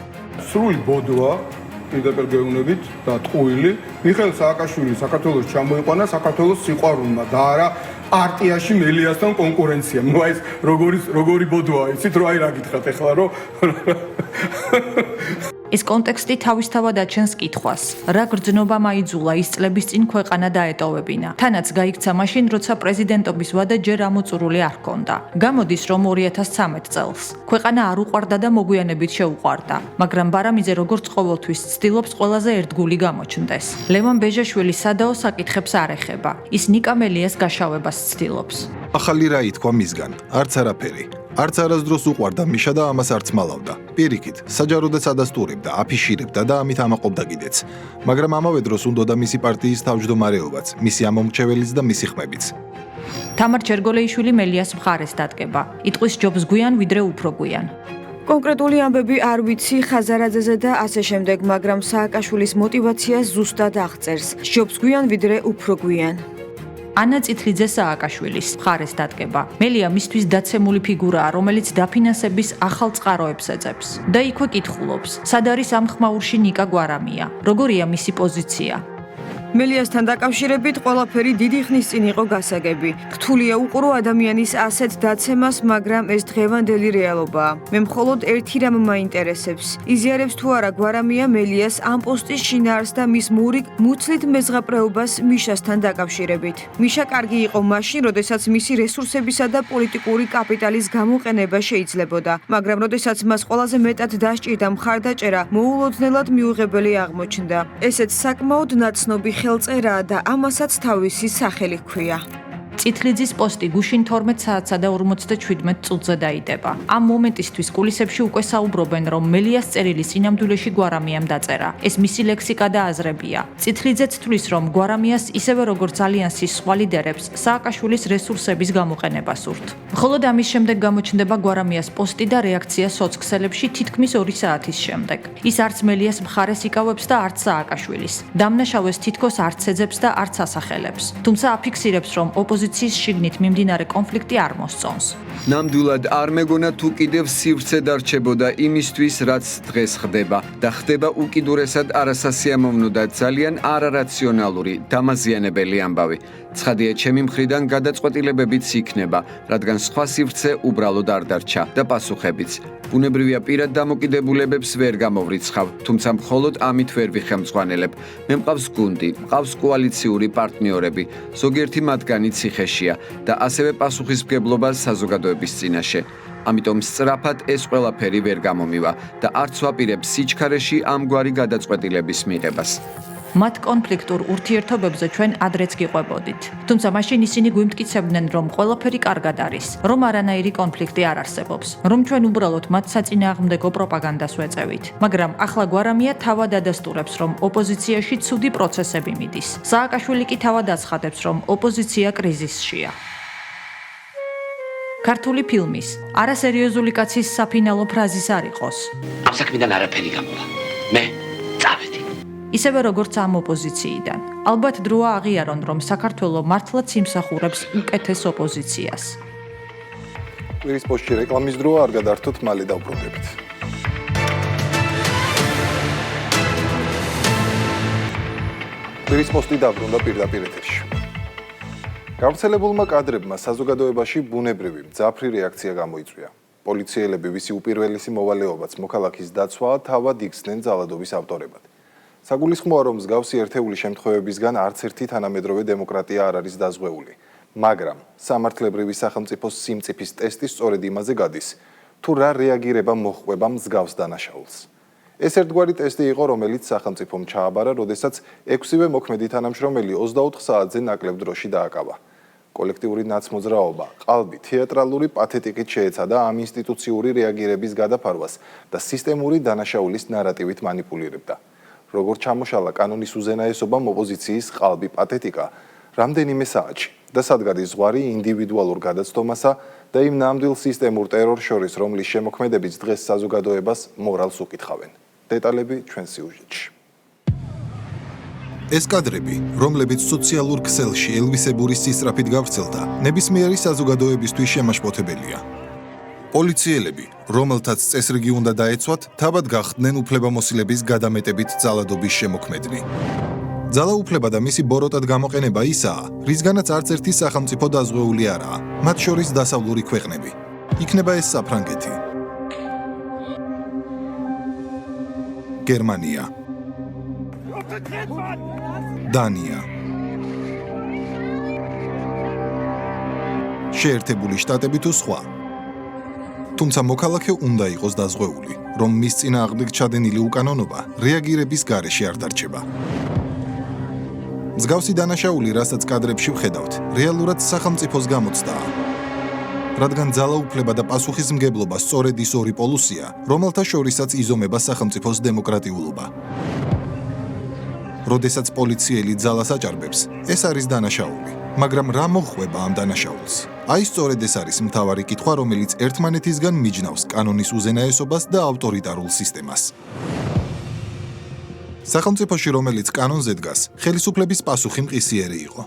სრული ბოდვა პირდაპირ გეუბნებით და ტყუილი მიხეილ სააკაშვილი საქართველოს ჩამოიყვანა საქართველოს სიყვარულმა და არა პარტიაში მელიასთან კონკურენცია. ნუ აი ეს როგორი ბოდვაა, იცით რა აი რა გითხრათ ახლა რომ ეს კონტექსტი თავისთავად აჩენს კითხვას. რა გრძნობა მაიძულა ის წლების წინ ქვეყანა დაეტოვებინა? თანაც გაიქცა მაშინ, როცა პრეზიდენტობის ვადა ჯერ ამოწურული არ ჰქონდა. გამოდის, რომ 2013 წელს ქვეყანა არ უყვარდა და მოგვიანებით შეუყვარდა, მაგრამ ბარამიძე როგორც ყოველთვის ცდილობს ყველაზე ერთგული გამოჩნდეს. ლევან ბეჟაშვილი სადაო საკითხებს არ ეხება. ის ნიკა მელიას გაშავებას ცდილობს. ახალი რა ითქვა მისგან? არც არაფერი. არც არასდროს უყვარდა მიშა და ამას არც მალავდა. პირიქით, საჯაროდაც ადასტურებდა, აფიშირებდა და ამით ამაყობდა კიდეც. მაგრამ ამავე დროს უნდოდა მისი პარტიის თავმჯდომარეობაც, მისი ამომრჩეველიც და მისი ხმებიც. თამარ ჩერგოლეიშვილი მელიას მხარეს დადგება. იტყვის ჯობს გვიან ვიდრე უფრო გვიან. კონკრეტული ამბები არ ვიცი ხაზარაძეზე და ასე შემდეგ, მაგრამ სააკაშვილის მოტივაციას ზუსტად აღწერს. ჯობს გვიან ვიდრე უფრო გვიან. ანა წითლიძე სააკაშვილის მხარეს დადგება. მელია მისთვის დაცემული ფიგურაა, რომელიც დაფინანსების ახალ წყაროებს ეძებს. და იქვე კითხულობს, სად არის ამ ხმაურში ნიკა გვარამია? როგორია მისი პოზიცია? მელიასთან დაკავშირებით ყველაფერი დიდი ხნის წინ იყო გასაგები. რთულია უყურო ადამიანის ასეთ დაცემას, მაგრამ ეს დღევანდელი რეალობაა. მე მხოლოდ ერთი რამ მაინტერესებს. იზიარებს თუ არა გვარამია მელიას ამ პოსტის შინაარსს და მის მურიგ მუცლით მეზღაპრეობას მიშასთან დაკავშირებით. მიშა კარგი იყო მაშინ, როდესაც მისი რესურსებისა და პოლიტიკური კაპიტალის გამოყენება შეიძლებოდა, მაგრამ როდესაც მას ყველაზე მეტად დასჭირდა მხარდაჭერა, მოულოდნელად მიუღებელი აღმოჩნდა. ესეც საკმაოდ ნაცნობი ხელწერაა და ამასაც თავისი სახელი ჰქვია. წითლიძის პოსტი გუშინ 12 საათსა და 57 წუთზე დაიდება. ამ მომენტისთვის კულისებში უკვე საუბრობენ, რომ მელიას წერილი წინამდვილეში გვარამიამ დაწერა. ეს მისი ლექსიკა და აზრებია. წითლიძეც თვლის, რომ გვარამიას ისევე როგორც ალიანსის სხვა ლიდერებს, სააკაშვილის რესურსების გამოყენება სურთ. მხოლოდ ამის შემდეგ გამოჩნდება გვარამიას პოსტი და რეაქცია სოცქსელებში თითქმის 2 საათის შემდეგ. ის არც მელიას მხარეს იკავებს და არც სააკაშვილის. დამნაშავეს თითქოს არც ეძებს და არც ასახელებს. თუმცა აფიქსირებს, რომ ოპოზიციის შიგნით მიმდინარე კონფლიქტი არ მოსწონს. ნამდვილად არ მეგონა თუ კიდევ სივრცე დარჩებოდა იმისთვის, რაც დღეს ხდება და ხდება უკიდურესად არასასიამოვნო და ძალიან არარაციონალური, დამაზიანებელი ამბავი. ცხადია, ჩემი მხრიდან გადაწყვეტილებებიც იქნება, რადგან სხვა სივრცე უბრალოდ არ დარჩა და პასუხებიც. ბუნებრივია პირად დამოკიდებულებებს ვერ გამოვრიცხავ, თუმცა მხოლოდ ამით ვერ ვიხემძღვანელებ. მე მყავს გუნდი, მყავს კოალიციური პარტნიორები, ზოგიერთი მათგანი ციხეშია და ასევე პასუხისმგებლობა საზოგადოების წინაშე. ამიტომ სწრაფად ეს ყველაფერი ვერ გამომივა და არც ვაპირებ სიჩქარეში ამგვარი გადაწყვეტილების მიღებას. მათ კონფლიქტურ ურთიერთობებზე ჩვენ ადრეც გიყვებოდით. თუმცა მაშინ ისინი გვიმტკიცებდნენ, რომ ყველაფერი კარგად არის, რომ არანაირი კონფლიქტი არ არსებობს, რომ ჩვენ უბრალოდ მათ საწინააღმდეგო პროპაგანდას ვეწევით. მაგრამ ახლა გვარამია თავად ადასტურებს, რომ ოპოზიციაში ცუდი პროცესები მიდის. სააკაშვილი კი თავად აცხადებს, რომ ოპოზიცია კრიზისშია. ქართული ფილმის არასერიოზული კაცის საფინალო ფრაზის არ იყოს. ამ საქმიდან არაფერი გამოვა. მე წავედი. ისევე როგორც ამ ოპოზიციიდან. ალბათ დროა აღიარონ, რომ საქართველო მართლაც იმსახურებს უკეთეს ოპოზიციას. კვირის პოსტში რეკლამის დროა, არ გადართოთ, მალე დავბრუნდებით. კვირის პოსტი დაბრუნდა პირდაპირ ეთერში. გავრცელებულმა კადრებმა საზოგადოებაში ბუნებრივი მძაფრი რეაქცია გამოიწვია. პოლიციელები, ვისი უპირველესი მოვალეობაც მოქალაქის დაცვაა, თავად იქცნენ ძალადობის ავტორებად. საგულისხმოა, რომ მსგავსი ერთეული შემთხვევებისგან არც ერთი თანამედროვე დემოკრატია არ არის დაზღვეული. მაგრამ სამართლებრივი სახელმწიფოს სიმწიფის ტესტი სწორედ იმაზე გადის, თუ რა რეაგირება მოჰყვება მსგავს დანაშაულს. ეს ერთგვარი ტესტი იყო, რომელიც სახელმწიფომ ჩააბარა, როდესაც 6-ვე მოქმედი თანამშრომელი 24 საათზე ნაკლებ დროში დააკავა. კოლექტიური ნაცმოძრაობა, ყალბი, თეატრალური პათეტიკით შეეცადა ამ ინსტიტუციური რეაგირების გადაფარვას და სისტემური დანაშაულის ნარატივით манипуლირებდა. როგორც ჩამოშალა კანონის უზენაესობამ ოპოზიციის ყალბი პათეტიკა რამდენიმე საათში და სადგადის ზღვარი ინდივიდუალურ გადაცდომასა და იმ ნამდვილ სისტემურ ტერორს შორის, რომლის შემოქმედებიც დღეს საზოგადოებას მორალს უკითხავენ. დეტალები ჩვენ სიუჟეტში. ეს კადრები, რომლებიც სოციალურ ქსელში ელვისებური სისწრაფით გავრცელდა, ნებისმიერი საზოგადოებისთვის შემაშფოთებელია. პოლიციელები, რომელთაც წესრიგი უნდა დაეცვათ, თავად გახდნენ უფლებამოსილების გადამეტებით ძალადობის შემოქმედნი. ძალაუფლება და მისი ბოროტად გამოყენება ისაა, რისგანაც არც ერთი სახელმწიფო დაზღვეული არაა, მათ შორის დასავლური ქვეყნები. იქნება ეს საფრანგეთი, გერმანია, დანია, შეერთებული შტატები თუ სხვა. თუმცა მოქალაქე უნდა იყოს დაზღვეული, რომ მის წინააღმდეგ ჩადენილი უკანონობა რეაგირების გარეშე არ დარჩება. მსგავსი დანაშაული, რასაც კადრებში ვხედავთ, რეალურად სახელმწიფოს გამოცდაა. რადგან ძალაუფლება და პასუხისმგებლობა სწორედ ის ორი პოლუსია, რომელთა შორისაც იზომება სახელმწიფოს დემოკრატიულობა. როდესაც პოლიციელი ძალას აჭარბებს, ეს არის დანაშაული, მაგრამ რა მოხვება ამ დანაშაულს? აი სწორედ ეს არის მთავარი კითხვა, რომელიც ერთმანეთისგან მიჯნავს კანონის უზენაესობას და ავტორიტარულ სისტემას. სახელმწიფოში, რომელიც კანონზე დგას, ხელისუფლების პასუხი მყისიერი იყო.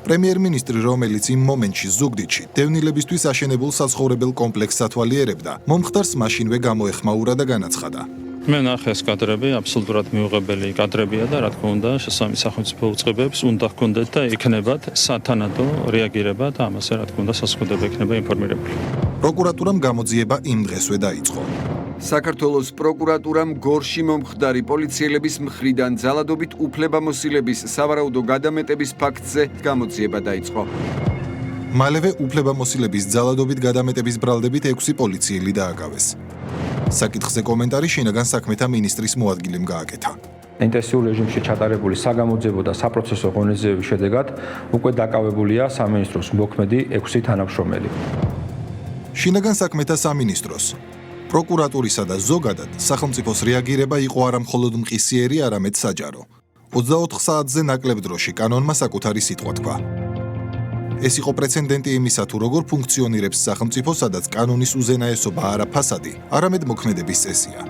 პრემიერ-მინისტრი, რომელიც იმ მომენტში ზუგდიდში დევნილებისთვის აშენებულ საცხოვრებელ კომპლექსს ათვალიერებდა, მომხდარს მაშინვე გამოეხმაურა და განაცხადა. მე ნახე ეს კადრები, აბსოლუტურად მიუღებელი კადრებია და რა თქმა უნდა, შესაბამის სახელმწიფო უწყებებს უნდა ჰქონდეთ და იქნებათ სათანადო რეაგირება და ამაზე რა თქმა უნდა საზოგადოება იქნება ინფორმირებული. პროკურატურამ გამოძიება იმ დღესვე დაიწყო. საქართველოს პროკურატურამ გორში მომხდარი პოლიციელების მხრიდან ძალადობით უფლებამოსილების სავარაუდო გადამეტების ფაქტზე გამოძიება დაიწყო. მალევე უფლებამოსილების ძალადობით გადამეტების ბრალდებით 6 პოლიციელი დააკავეს. საკითხზე კომენტარი შინაგან საქმეთა მინისტრის მოადგილემ გააკეთა. ინტენსიურ რეჟიმში ჩატარებული საგამოძიებო და საპროცესო ღონისძიებების შედეგად უკვე დაკავებულია სამინისტროს მოქმედი 6 თანამშრომელი. შინაგან საქმეთა სამინისტროს, პროკურატურისა და ზოგადად სახელმწიფოს რეაგირება იყო არა მხოლოდ მყისიერი, არამედ საჯარო. 24 საათზე ნაკლებ დროში კანონმა საკუთარი სიტყვა თქვა. ეს იყო პრეცედენტი იმისა, თუ როგორ ფუნქციონირებს სახელმწიფო, სადაც კანონის უზენაესობა არა ფასადი, არამედ მოქმედების წესია.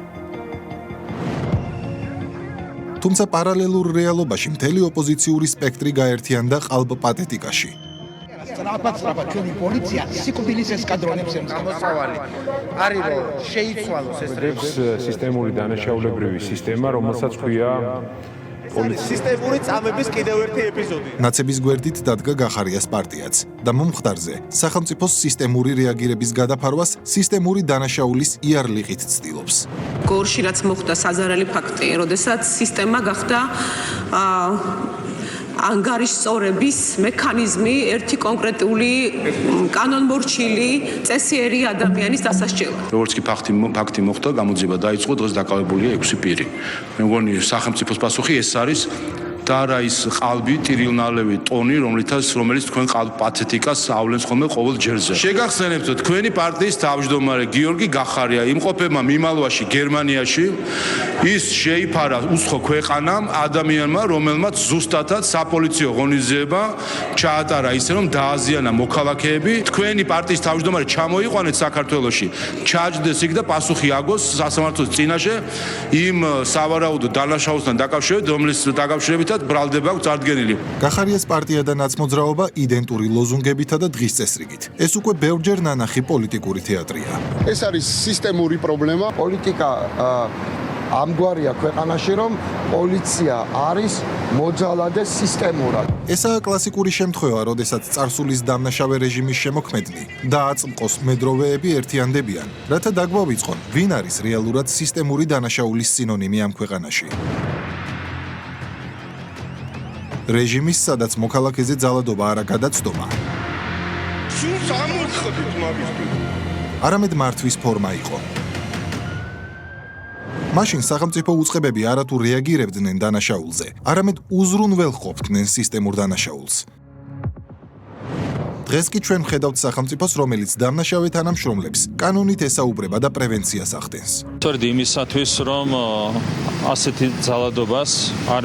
თუმცა პარალელურ რეალობაში მთელი ოპოზიციური სპექტრი გაერთიანდა ყალბ პათეტიკაში. სწრაფად ჩვენი პოლიცია სიკვდილის ესკადრონებს ემსახურება. არის რომ შეიცვალოს ეს სისტემური დანაშაულებრივი სისტემა, რომელსაც ქვია სისტემური წამების კიდევ ერთი ეპიზოდი. ნაცების გვერდით დადგა გახარიას პარტიაც და მომხდარზე სახელმწიფოს სისტემური რეაგირების გადაფარვას სისტემური დანაშაულის იარლიყით ცდილობს. გორში რაც მოხდა საზარელი ფაქტი, როდესაც სისტემა გახდა ანგარიშსწორების მექანიზმი ერთი კონკრეტული კანონმორჩილი წესიერი ადამიანის დასასჯელად. როგორც კი ფაქტი მოხდა, გამოძიება დაიწყო, დღეს დაკავებულია 6 პირი. მე მგონი სახელმწიფოს პასუხი ეს არის და რა ის ყალბი, ტირილნალევი ტონი, რომელიც თქვენ ყალბ პათეტიკას ავლენს ხოლმე ყოველ ჯერზე. შეგახსენებთ, თქვენი პარტიის თავმჯდომარე გიორგი გახარია იმყოფება მიმალვაში გერმანიაში, ის შეიფარა უცხო ქვეყანამ ადამიანმა, რომელმაც ზუსტადად საპოლიციო ღონისძიება ჩაატარა ისე, რომ დააზიანა მოქალაქეები. თქვენი პარტიის თავმჯდომარე ჩამოიყვანეთ საქართველოში, ჩაჯდეს იქ და პასუხი აგოს სასამართლოს წინაშე იმ სავარაუდო დანაშაულთან დაკავშირებით, რომლის დაკავშირებით ბრალდება აქვს წარდგენილი. გახარიას პარტია და ნაცმოძრაობა იდენტური ლოზუნგებითა და დღის წესრიგით. ეს უკვე ბევრჯერ ნანახი პოლიტიკური თეატრია. ეს არის სისტემური პრობლემა. პოლიტიკა ამგვარია ქვეყანაში, რომ პოლიცია არის მოძალადე სისტემურად. ესაა კლასიკური შემთხვევა, როდესაც წარსულის დამნაშავე რეჟიმის შემოქმედნი და აწმყოს მედროვეები ერთიანდებიან, რათა დაგვავიწყონ, ვინ არის რეალურად სისტემური დანაშაულის სინონიმი ამ ქვეყანაში. რეჟიმის, სადაც მოქალაქეზე ძალადობა არა გადაცდომა, არამედ მართვის ფორმა იყო. მაშინ სახელმწიფო უწყებები არათუ რეაგირებდნენ დანაშაულზე, არამედ უზრუნველყოფდნენ სისტემურ დანაშაულს. დღეს კი ჩვენ ვხედავთ სახელმწიფოს, რომელიც დამნაშავე თანამშრომლებს კანონით ესაუბრება და პრევენციას ახდენს. სწორედ იმისათვის, რომ ასეთი ძალადობას არ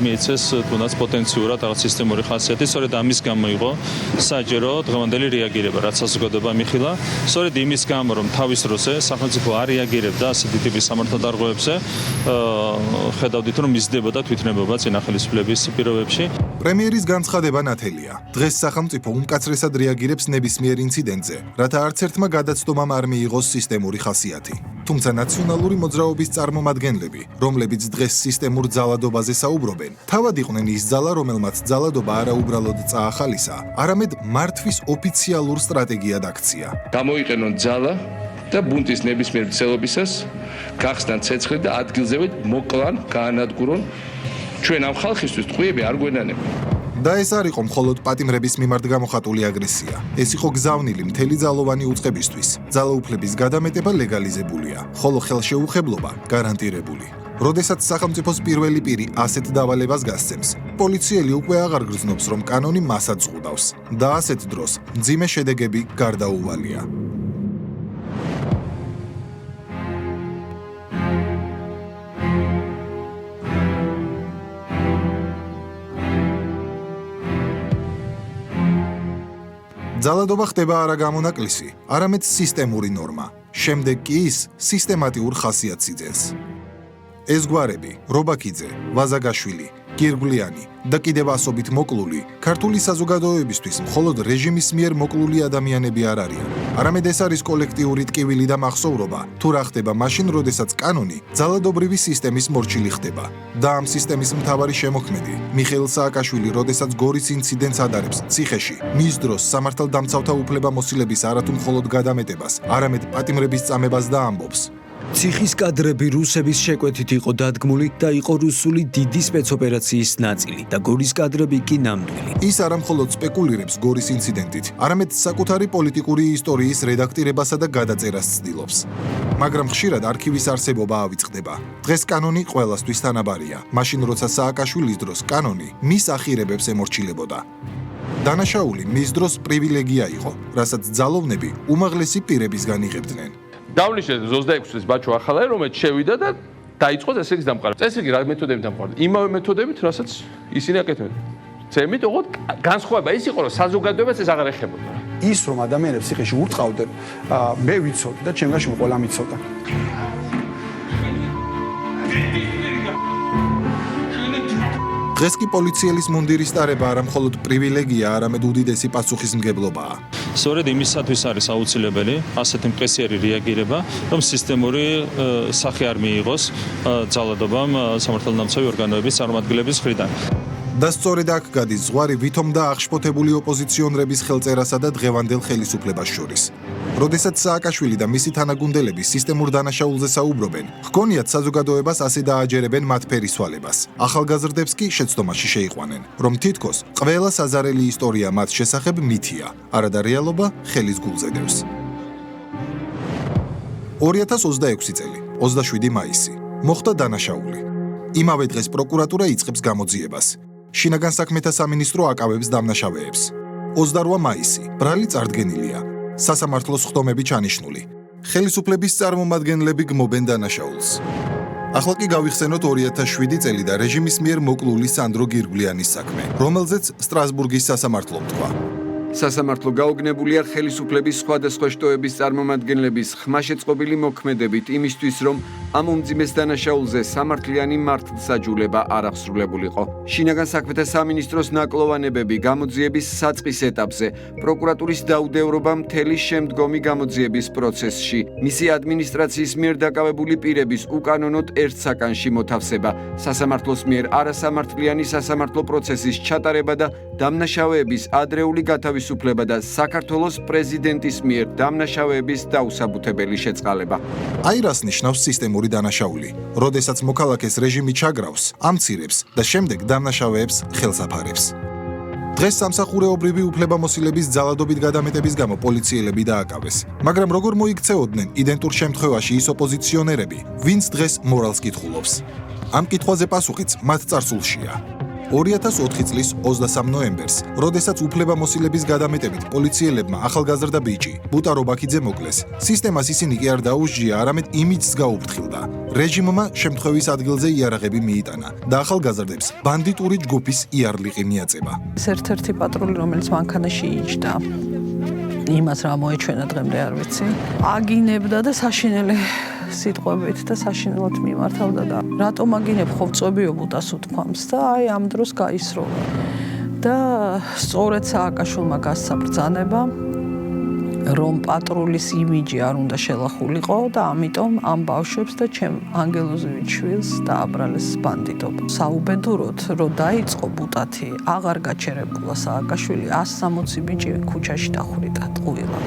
მიეცეს თუნდაც პოტენციურად რაღაც სისტემური ხასიათი, სწორედ ამის გამო იყო საჯერო დღევანდელი რეაგირება, რაც საზოგადოება მიხილა. სწორედ იმის გამო, რომ თავის დროზე სახელმწიფო არ რეაგირებდა ასეთი ტიპის სამართალდარღვევებზე, ხედავდით, რომ მისდებოდა თვითნებობა წინა ხელისუფლების პირობებში. პრემიერის განცხადება ნათელია. დღეს სახელმწიფო უმკაცრესად რეაგირებს ნებისმიერ ინციდენტზე, რათა არც ერთმა გადაცდომამ არ მიიღოს სისტემური ხასიათი. თუმცა ნაციონალური მოძრაობის წარმომადგენლები, რომლებიც დღეს სისტემურ ძალადობაზე საუბრობენ, თავად იყვნენ ის ძალა, რომელმაც ძალადობა არა უბრალოდ წაახალისა, არამედ მართვის ოფიციალურ სტრატეგიად აქცია. გამოიყენონ ძალა და ბუნტის ნებისმიერ მცდელობისას გახსნან ცეცხლი და ადგილზევე მოკლან, გაანადგურონ. ჩვენ ამ ხალხისთვის ტყვიები არ გვენანებთ. და ეს არ იყო მხოლოდ პატიმრების მიმართ გამოხატული აგრესია. ეს იყო გზავნილი მთელი ძალოვანი უწყებისთვის. ძალაუფლების გადამეტება ლეგალიზებულია, ხოლო ხელშეუხებლობა გარანტირებული. როდესაც სახელმწიფოს პირველი პირი ასეთ დავალებას გასცემს, პოლიციელი უკვე აღარ გრძნობს, რომ კანონი მასაც ზღუდავს და ასეთ დროს მძიმე შედეგები გარდაუვალია. ძალადობა ხდება არა გამონაკლისი, არამედ სისტემური ნორმა. შემდეგ კი ის სისტემატიურ ხასიათს იძენს. ეს გვარები, რობაქიძე, ვაზაგაშვილი, გირგვლიანი და კიდევ ასობით მოკლული, ქართული საზოგადოებისთვის მხოლოდ რეჟიმის მიერ მოკლული ადამიანები არ არიან. არამედ ეს არის კოლექტიური ტკივილი და მახსოვრობა, თუ რა ხდება მაშინ, როდესაც კანონი ძალადობრივი სისტემის მორჩილი ხდება. და ამ სისტემის მთავარი შემოქმედი, მიხეილ სააკაშვილი, როდესაც გორის ინციდენტს ადარებს ციხეში, მის დროს სამართალდამცავთა უფლებამოსილების არათუ მხოლოდ გადამეტებას, არამედ პატიმრების წამებას და ამბობს. ციხის კადრები რუსების შეკვეთით იყო დადგმული და იყო რუსული დიდი სპეცოპერაციის ნაწილი და გორის კადრები კი ნამდვილი. ის არა მხოლოდ სპეკულირებს გორის ინციდენტით, არამედ საკუთარი პოლიტიკური ისტორიის რედაქტირებასა და გადაწერას ცდილობს. მაგრამ ხშირად არქივის არსებობა ავიწყდება. დღეს კანონი ყველასთვის თანაბარია, მაშინ როცა სააკაშვილის დროს კანონი მის ახირებებს ემორჩილებოდა. დანაშაული მის დროს პრივილეგია იყო, რასაც ძალოვნები უმაღლესი პირებისგან იღებდნენ. დავნიშნეთ 26 წლის ბაჩო ახალაი, რომელიც შევიდა და დაიწყო წესრიგის დამყარება. წესრიგი რა მეთოდებით დამყარდა? იმავე მეთოდებით, რასაც ისინი აკეთებდნენ. ზემით ოღონდ განსხვავება ის იყო, რომ საზოგადოებას ეს აღარ ეხებოდა. ის რომ ადამიანებს ციხეში ურტყავდნენ, მე ვიცოდი და ჩემგანში ყველა მიცოდა. დღეს კი პოლიციელის მუნდირის ტარება არა მხოლოდ პრივილეგია, არამედ უდიდესი პასუხისმგებლობაა. სწორედ იმისათვის არის აუცილებელი ასეთი მყესიერი რეაგირება, რომ სისტემური სახე არ მიიღოს ძალადობამ სამართალდამცავი ორგანოების წარმომადგენლების მხრიდან. და სწორედ აქ გადის ზღვარი ვითომ და აღშფოთებული ოპოზიციონრების ხელწერასა და დღევანდელ ხელისუფლებას შორის. როდესაც სააკაშვილი და მისი თანაგუნდელები სისტემურ დანაშაულზე საუბრობენ, ჰგონიათ საზოგადოებას ასე დააჯერებენ მათ ფერისვალებას. ახალგაზრდებს კი შეცდომაში შეიყვანენ, რომ თითქოს ყველა საზარელი ისტორია მათ შესახებ მითია, არადა რეალობა ხელის გულზე დევს. 2026 წელი, 27 მაისი, მოხდა დანაშაული. იმავე დღეს პროკურატურა იწყებს გამოძიებას. შინაგან საქმეთა სამინისტრო აკავებს დამნაშავეებს. 28 მაისი, ბრალი წარდგენილია. სასამართლოს ხდომები ჩანიშნული. ხელისუფლების წარმომადგენლები გმობენ დანაშაულს. ახლა კი გავიხსენოთ 2007 წელი და რეჟიმის მიერ მოკლული სანდრო გირგვლიანის საქმე, რომელზეც სტრასბურგის სასამართლომ თქვა. სასამართლო გაუგნებულია ხელისუფლების სხვადასხვა შტოების წარმომადგენლების ხმაშეწყობილი მოქმედებით იმისთვის, რომ ამ უმძიმეს დანაშაულზე სამართლიანი მართლსაჯულება არ აღსრულებულიყო. შინაგან საქმეთა სამინისტროს ნაკლოვანებები გამოძიების საწყის ეტაპზე, პროკურატურის დაუდევრობა მთელი შემდგომი გამოძიების პროცესში, მისი ადმინისტრაციის მიერ დაკავებული პირების უკანონოდ ერთ საკანში მოთავსება, სასამართლოს მიერ არასამართლიანი სასამართლო პროცესის ჩატარება და დამნაშავეების ადრეული გათავისუფლება და საქართველოს პრეზიდენტის მიერ დამნაშავეების დაუსაბუთებელი შეწყალება. აი რას ნიშნავს სისტემური დანაშაული, როდესაც მოქალაქეს რეჟიმი ჩაგრავს, ამცირებს და შემდეგ დამნაშავეებს ხელს აფარებს. დღეს სამსახურეობრივი უფლებამოსილების ძალადობით გადამეტების გამო პოლიციელები დააკავეს, მაგრამ როგორ მოიქცეოდნენ იდენტურ შემთხვევაში ის ოპოზიციონერები, ვინც დღეს მორალს კითხულობს? ამ კითხვაზე პასუხიც მათ წარსულშია. 2004 წლის 23 ნოემბერს, როდესაც უფლებამოსილების გადამეტებით პოლიციელებმა ახალგაზრდა ბიჭი, ბუტა რობაქიძე მოკლეს, სისტემას ისინი კი არ დაუსჯია, არამედ იმიჯს გაუფრთხილდა. რეჟიმმა შემთხვევის ადგილზე იარაღები მიიტანა და ახალგაზრდებს ბანდიტური ჯგუფის იარლიყი მიაწება. ეს ერთ-ერთი პატრული, რომელიც მანქანაში იჯდა. იმას რა მოეჩვენა დღემდე არ ვიცი. აგინებდა და საშინელი სიტყვებით და საშინელად მიმართავდა და რატომ აგინებ ხო წვებიო ბუტას უთქვამს და აი ამ დროს გაისროლა. და სწორედ სააკაშვილმა გასცა ბრძანება, რომ პატრულის იმიჯი არ უნდა შელახულიყო და ამიტომ ამ ბავშვებს და ჩემ ანგელოზივით შვილს დააბრალეს ბანდიტობა. საუბედუროდ, რომ დაიწყო ბუტათი, აღარ გაჩერებულა სააკაშვილი 160 ბიჭი ქუჩაში დახვრიტა ტყუილა.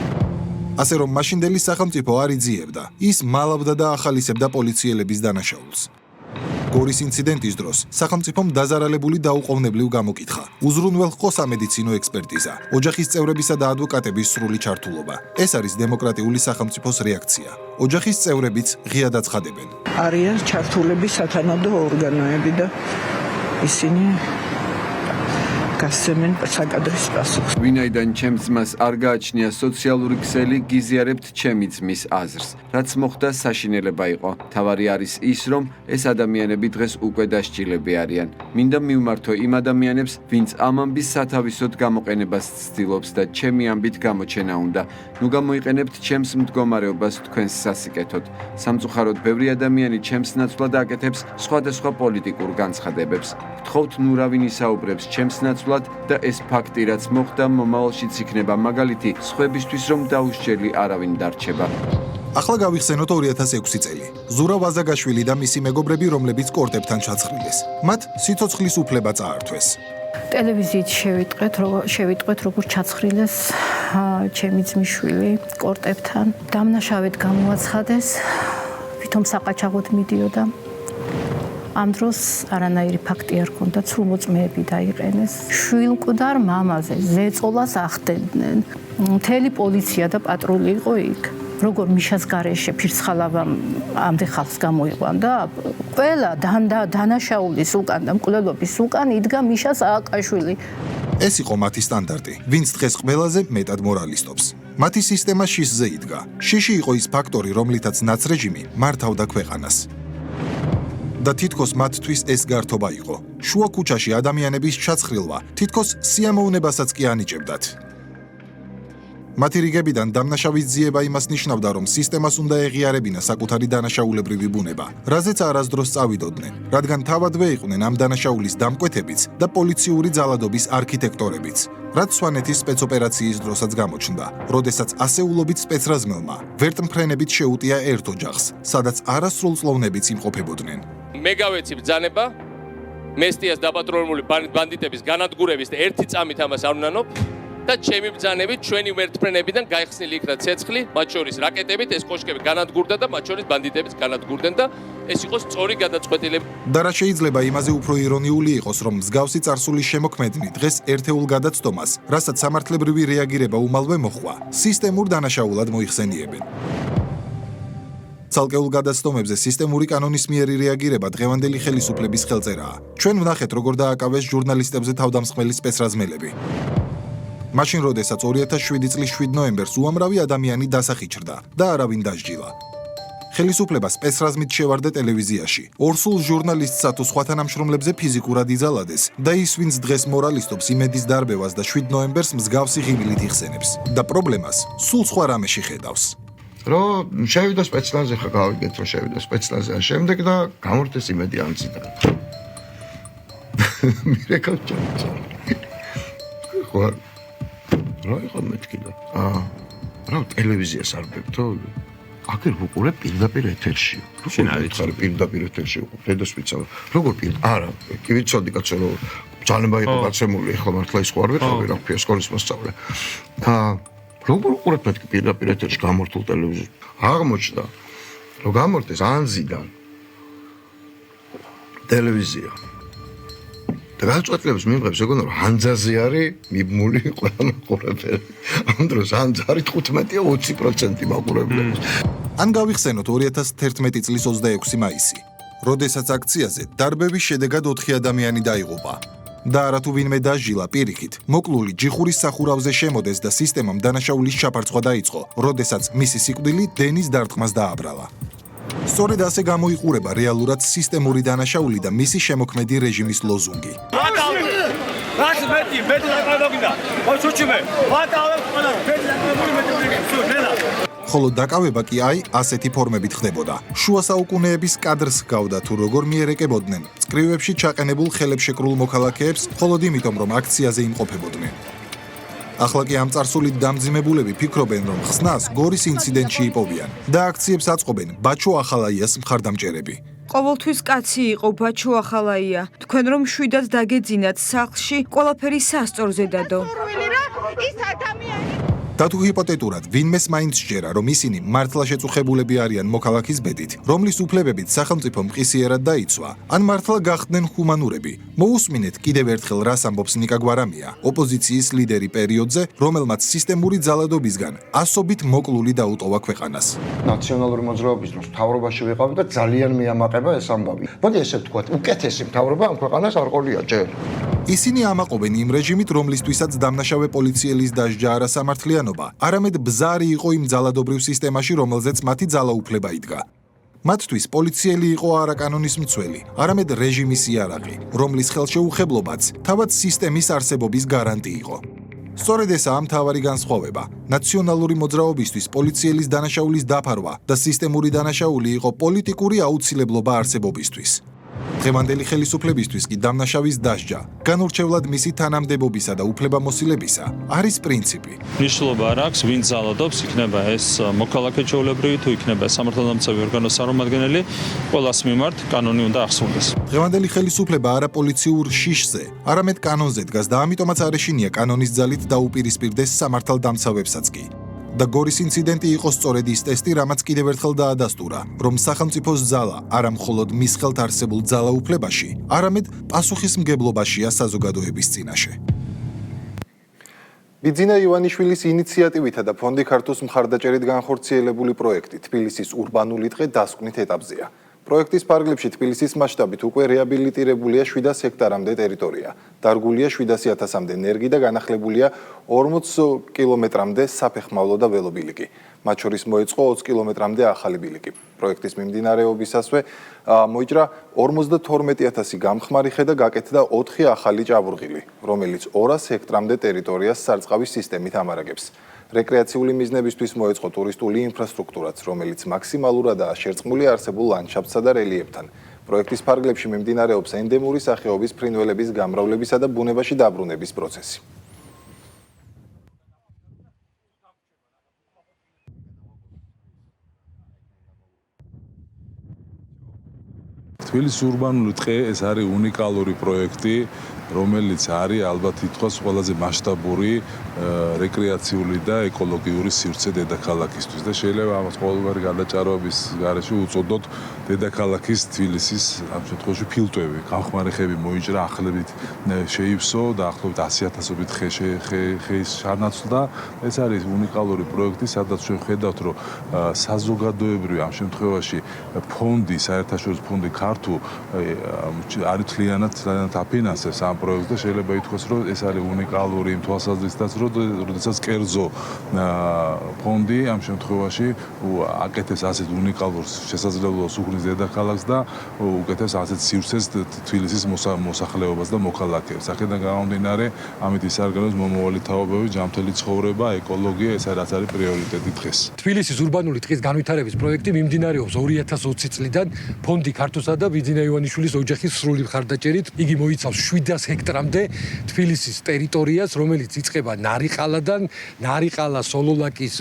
ასე რომ მაშინდელი სახელმწიფო არ იძიებდა, ის მალავდა და ახალისებდა პოლიციელების დანაშაულს. გორის ინციდენტის დროს სახელმწიფომ დაზარალებული დაუყოვნებლივ გამოკითხა. უზრუნველყო სამედიცინო ექსპერტიზა, ოჯახის წევრებისა და ადვოკატების სრული ჩართულობა. ეს არის დემოკრატიული სახელმწიფოს რეაქცია. ოჯახის წევრებიც ღიად აცხადებენ. არიან ჩართულები სათანადო ორგანოები და ისინი გასცემენ საკადრის პასუხს. ვინაიდან ჩემს ძმას არ გააჩნია სოციალური ქსელი, გიზიარებთ ჩემი ძმის აზრს. რაც მოხდა საშინელება იყო. თავარი არის ის, რომ ეს ადამიანები დღეს უკვე დასჯილები არიან. მინდა მივმართო იმ ადამიანებს, ვინც ამ ამბის სათავისოდ გამოყენებას ცდილობს და ჩემი ამბით გამოჩენა უნდა. ნუ გამოიყენებთ ჩემს მდგომარეობას თქვენს სასიკეთოდ. სამწუხაროდ ბევრი ადამიანი ჩემს ნაცვლად აკეთებს სხვადასხვა პოლიტიკურ განცხადებებს. გთხოვთ ნუ რავინ ისაუბრებს ჩემს ნაცვლად და ეს ფაქტი რაც მოხდა მომავალშიც იქნება მაგალითი სხვებისთვის რომ დაუსჯელი არავინ დარჩება. ახლა გავიხსენოთ 2006 წელი. ზურაბ აზაგაშვილი და მისი მეგობრები, რომლებიც კორტებთან ჩაცხრილეს. მათ სიცოცხლის უფლება წაართვეს. ტელევიზიით შევიტყვეთ როგორ ჩაცხრილეს ჩემი ძმისშვილი კორტებთან. დამნაშავედ გამოაცხადეს, თვითონ საყაჩაღოდ მიდიოდა. ამ დროს არანაირი ფაქტი არ ჰქონდა, ცრუმოწმეები დაიყენეს. შვილმკვდარ მამაზე ზეწოლას ახდენდნენ. მთელი პოლიცია და პატრული იყო იქ. როგორ მიშას გარეშე ფირცხალავამ ამდე ხალხს გამოიყვანდა, ყველა დანაშაულის უკან და მკვლელობის უკან იდგა მიშა სააკაშვილი. ეს იყო მათი სტანდარტი, ვინც დღეს ყველაზე მეტად მორალისტობს. მათი სისტემა შიშზე იდგა. შიში იყო ის ფაქტორი, რომლითაც ნაცრეჟიმი მართავდა ქვეყანას. და თითქოს მათთვის ეს გართობა იყო. შუა ქუჩაში ადამიანების ჩაცხრილვა თითქოს სიამოვნებასაც კი ანიჭებდათ. მათი რიგებიდან დამნაშავის ძიება იმას ნიშნავდა, რომ სისტემას უნდა ეღიარებინა საკუთარი დანაშაულებრივი ბუნება, რაზეც არასდროს წავიდოდნენ, რადგან თავადვე იყვნენ ამ დანაშაულის დამკვეთებიც და პოლიციური ძალადობის არქიტექტორებიც, რაც სვანეთის სპეცოპერაციის დროსაც გამოჩნდა, როდესაც ასეულობით სპეცრაზმელმა ვერტმფრენებით შეუტია ერთ ოჯახს, სადაც არასრულწლოვნებიც იმყოფებოდნენ. მე გავეცი ბრძანება, მესტიას დაპატრონებული ბანდიტების განადგურების და ერთი წამით ამას არ უნანობ. და ჩემი ბრძანებით ჩვენი ვერტმფრენებიდან გაიხსნილი იქნა ცეცხლი, მათ შორის რაკეტებით ეს კოშკები განადგურდა და მათ შორის ბანდიტებიც განადგურდნენ და ეს იყო სწორი გადაწყვეტილება. და რა შეიძლება იმაზე უფრო ირონიული იყოს, რომ მსგავსი წარსულის შემოქმედნი დღეს ერთეულ გადაცდომას, რასაც სამართლებრივი რეაგირება უმალვე მოხვა, სისტემურ დანაშაულად მოიხსენიებენ. ცალკეულ გადაცდომებზე სისტემური კანონისმიერი რეაგირება დღევანდელი ხელისუფლების ხელწერაა. ჩვენ ვნახეთ, როგორ დააკავეს ჟურნალისტებზე თავდამსხმელი სპეცრაზმელები. მაშინ როდესაც 2007 წლის 7 ნოემბერს უამრავი ადამიანი დასახი ჩრდა და არავინ დასჯილა. ხელისუფლება სპეცრაზმით შევარდა ტელევიზიაში. ორსულ ჟურნალისტსა თუ სხვა თანამშრომლებზე ფიზიკურად იძალადეს და ის, ვინც დღეს მორალისტობს იმედის დარბევას და 7 ნოემბერს მსგავსი ღიმილით იხსენებს და პრობლემას სულ სხვა რამეში ხედავს. რომ შევიდა სპეცლაზე, ხა გავიგეთ რომ შევიდა სპეცლაზე, შემდეგ და გამორთეს იმედი ანციდან. მირე გავჭამჭა. ხო რა იყო მეთქი და რა ტელევიზიას არ ვებთო? აქ ვუყურებ პირდაპირ ეთერში. შენ არ იცი პირდაპირ ეთერში ვუყურებ დედასვიცა. როგორ პირ? არა, კი ვიცოდი კაცო რომ ძალიან იყო გაცემული, ახლა მართლა ის ყوار ვიყავი რა ფია სკოლის მოსწავლე. როგორ ვუყურებ მეთქი პირდაპირ ეთერში გამორთულ ტელევიზორს? აღმოჩნდა რომ გამორთეს ანზიდან ტელევიზია. და გაწყვეტილების მიმღებს ეგონა რომ ანძაზე არის მიბმული ყველა მაყურებელი. ამ დროს ანძა არის 15-ია 20% მაყურებლების. ან გავიხსენოთ 2011 წლის 26 მაისი, როდესაც აქციაზე დარბევის შედეგად 4 ადამიანი დაიღუპა. და არათუ ვინმე დასჯილა პირიქით, მოკლული ჯიხურის სახურავზე შემოდეს და სისტემამ დანაშაულის ჩაფარცხვა დაიწყო, როდესაც მისი სიკვდილი დენის დარტყმას დააბრალა. სწორედ ასე გამოიყურება რეალურად სისტემური დანაშაული და მისი შემოქმედი რეჟიმის ლოზუნგი. ხოლო დაკავება კი აი ასეთი ფორმებით ხდებოდა. შუა საუკუნეების კადრს გავდა თუ როგორ მიერეკებოდნენ წკრივებში ჩაყენებულ ხელებშეკრულ მოქალაქეებს, მხოლოდ იმიტომ რომ აქციაზე იმყოფებოდნენ. ახლა კი ამ წარსულით დამძიმებულები ფიქრობენ, რომ ხსნას გორის ინციდენტში იპოვიან და აქციებს აწყობენ ბაჩო ახალაიას მხარდამჭერები. ყოველთვის კაცი იყო ბაჩო ახალაია. თქვენ რომ შვიდად დაგეძინათ სახლში, ყველაფერი სასწორზე დადო. ის ადამიანი და თუ ჰიპოთეტურად ვინმეს მაინც სჯერა, რომ ისინი მართლა შეწუხებულები არიან მოქალაქის ბედით, რომლის უფლებებით სახელმწიფო მყისიერად დაიცვა, ან მართლა გახდნენ ჰუმანურები. მოусმინეთ კიდევ ერთხელ რას ამბობს ნიკა გვარამია, ოპოზიციის ლიდერი პერიოდზე, რომელმაც სისტემური ძალადობისგან ასობით მოკლული დაუტოვა ქვეყანას. ნაციონალური მოძრაობის დროს მთავრობაში ვიყავი და ძალიან მეამაყება ეს ამბავი. მოდი ესე ვთქვათ, უკეთესი მთავრობა ამ ქვეყანას არ ყოლია ჯერ. ისინი ამაყობენ იმ რეჟიმით, რომლისთვისაც დამნაშავე პოლიციელის დასჯა არასამართლიანობა, არამედ ბზარი იყო იმ ძალადობრივ სისტემაში, რომელზეც მათი ძალაუფლება იდგა. მათთვის პოლიციელი იყო არა კანონის მცველი, არამედ რეჟიმის იარაღი, რომლის ხელშეუხებლობაც თავად სისტემის არსებობის გარანტი იყო. სწორედ ესაა მთავარი განსხვავება. ნაციონალური მოძრაობისთვის პოლიციელის დანაშაულის დაფარვა და სისტემური დანაშაული იყო პოლიტიკური აუცილებლობა არსებობისთვის. დღევანდელი ხელისუფლებისთვის კი დამნაშავის დასჯა, განურჩევლად მისი თანამდებობისა და უფლებამოსილებისა, არის პრინციპი. მნიშვნელობა არ აქვს, ვინ ძალადობს, იქნება ეს მოქალაქე ჩვეულებრივი თუ იქნება სამართალდამცავი ორგანოს წარმომადგენელი, ყველას მიმართ კანონი უნდა ახსოვდეს. დღევანდელი ხელისუფლება არა პოლიციურ შიშზე, არამედ კანონზე დგას და ამიტომაც არ ეშინია კანონის ძალით დაუპირისპირდეს სამართალდამცავებსაც კი. და გორის ინციდენტი იყო სწორედ ის ტესტი, რამაც კიდევ ერთხელ დაადასტურა, რომ სახელმწიფოს ძალა არა მხოლოდ მის ხელთ არსებულ ძალაუფლებაში, არამედ პასუხისმგებლობაშია საზოგადოების წინაშე. ბიძინა ივანიშვილის ინიციატივითა და ფონდი ქართუს მხარდაჭერით განხორციელებული პროექტი თბილისის ურბანული ტყე დასკვნით ეტაპზეა. პროექტის ფარგლებში თბილისის მასშტაბით უკვე რეაბილიტირებულია 700 ჰექტარამდე ტერიტორია. დარგულია 700.000-მდე ნერგი და განახლებულია 40 კილომეტრამდე საფეხმავლო და ველობილიკი. მათ შორის მოეწყო 20 კილომეტრამდე ახალი ბილიკი. პროექტის მიმდინარეობისასვე მოიჭრა 52.000 გამხმარი ხე და გაკეთდა 4 ახალი ჭაბურღილი, რომელიც 200 ჰექტრამდე ტერიტორიას სარწყავის სისტემით ამარაგებს. რეკრეაციული მიზნებისთვის მოეწყო ტურისტული ინფრასტრუქტურაც, რომელიც მაქსიმალურადაა შერწყმული არსებულ ლანდშაფტსა და რელიეფთან. პროექტის ფარგლებში მიმდინარეობს ენდემური სახეობის ფრინველების გამრავლებისა და ბუნებაში დაბრუნების პროცესი. თბილისის ურბანული ტყე ეს არის უნიკალური პროექტი, რომელიც არის ალბათ ითქვას ყველაზე მასშტაბური რეკრეაციული და ეკოლოგიური სივრცე დედაქალაქისთვის და შეიძლება ამას ყოველგვარი გადაჭარბების გარეშე უწოდოთ დედაქალაქის თბილისის ამ შემთხვევაში ფილტვები. გამხმარი ხეები მოიჭრა, ახლებით შეივსო და ახლობით 100.000-ობით ხეის შანაცვლა. ეს არის უნიკალური პროექტი, სადაც ჩვენ ხედავთ, რომ საზოგადოებრივი ამ შემთხვევაში ფონდი, საერთაშორისო ფონდი ქართულ არის თლიანად აფინანსებს ამ პროექტს და შეიძლება ითქვას, რომ ეს არის უნიკალური იმ თვალსაზრისითაც, როდესაც კერძო ფონდი ამ შემთხვევაში აკეთებს ასეთ უნიკალურ შესაძლებლობას უქმნის დედაქალაქს და უკეთებს ასეთ სივრცეს თბილისის მოსახლეობას და მოქალაქეებს. აქედან გამომდინარე, ამით ისარგებლოს მომავალი თაობები, ჯანმრთელი ცხოვრება, ეკოლოგია, ეს რაც არის პრიორიტეტი დღეს. თბილისის ურბანული ტყის განვითარების პროექტი მიმდინარეობს 2020 წლიდან ფონდი ქართუსა და ბიძინა ივანიშვილის ოჯახის სრული მხარდაჭერით. იგი მოიცავს 700 ჰექტრამდე თბილისის ტერიტორიას, რომელიც იწყება ნარიყალადან, ნარიყალა, სოლოლაკის,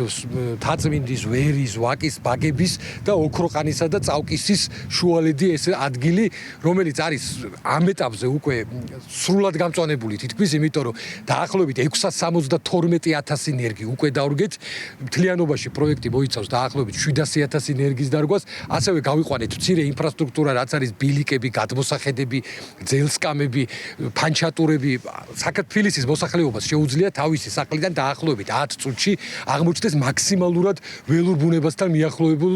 თაწმინდის, ვერის, ვაკის, ბაგების და ოქროყანისა და წავკისის შუალედი ეს ადგილი, რომელიც არის ამ ეტაპზე უკვე სრულად გამწვანებული თითქმის, იმიტომ რომ დაახლოებით 672.000 ნერგი უკვე დაურგეთ. მთლიანობაში პროექტი მოიცავს დაახლოებით 700.000 ნერგის დარგვას, ასევე გავიყვანეთ მცირე ინფრასტრუქტურა, რაც არის ბილიკები, გადმოსახედები, ძელსკამები, ფანჩატურები. საქართველოს მოსახლეობას შეუძლია თავისი სახლიდან დაახლოებით 10 წუთში აღმოჩნდეს მაქსიმალურად ველურ ბუნებასთან მიახლოებულ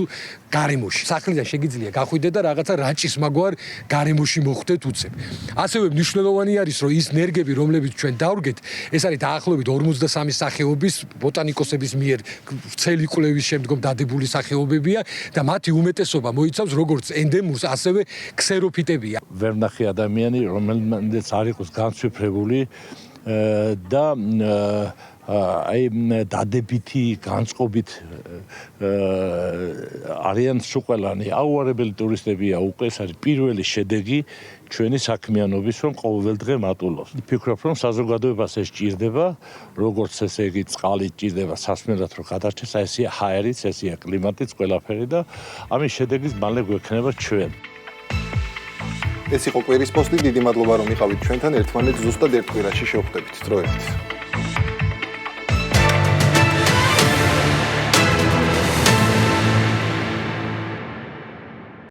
გარემოში. სახლიდან შეგიძლია გახვიდე და რაღაცა რაჭის მაგვარ გარემოში მოხვდეთ უცებ. ასევე მნიშვნელოვანი არის, რომ ის ნერგები, რომლებიც ჩვენ დავრგეთ, ეს არის დაახლოებით 53 სახეობის ბოტანიკოსების მიერ ვრცელი კვლევის შემდგომ დადებული სახეობებია და მათი უმეტესობა მოიცავს როგორც ენდემურს, ასევე ქსეროფიტებია. ვერ ნახე ადამიანი, რომელიც არ იყოს განცვიფრებული და აი დადებითი განწყობით არიან სუყელანი, აუარებელი ტურისტებია უკვე, ეს არის პირველი შედეგი ჩვენი საქმიანობის, რომ ყოველდღე მატულობს. ვფიქრობ, რომ საზოგადოებას ეს ჭირდება, როგორც ესე იგი წყალი ჭირდება სასმელად რომ გადარჩეს, აი ესეა ჰაერიც, ესეა კლიმატიც, ყველაფერი და ამის შედეგის მალე გვექნება ჩვენ. ეს იყო კვირის პოსტი, დიდი მადლობა რომ იყავით ჩვენთან, ერთმანეთს ზუსტად ერთ კვირაში შევხვდებით. დროებით.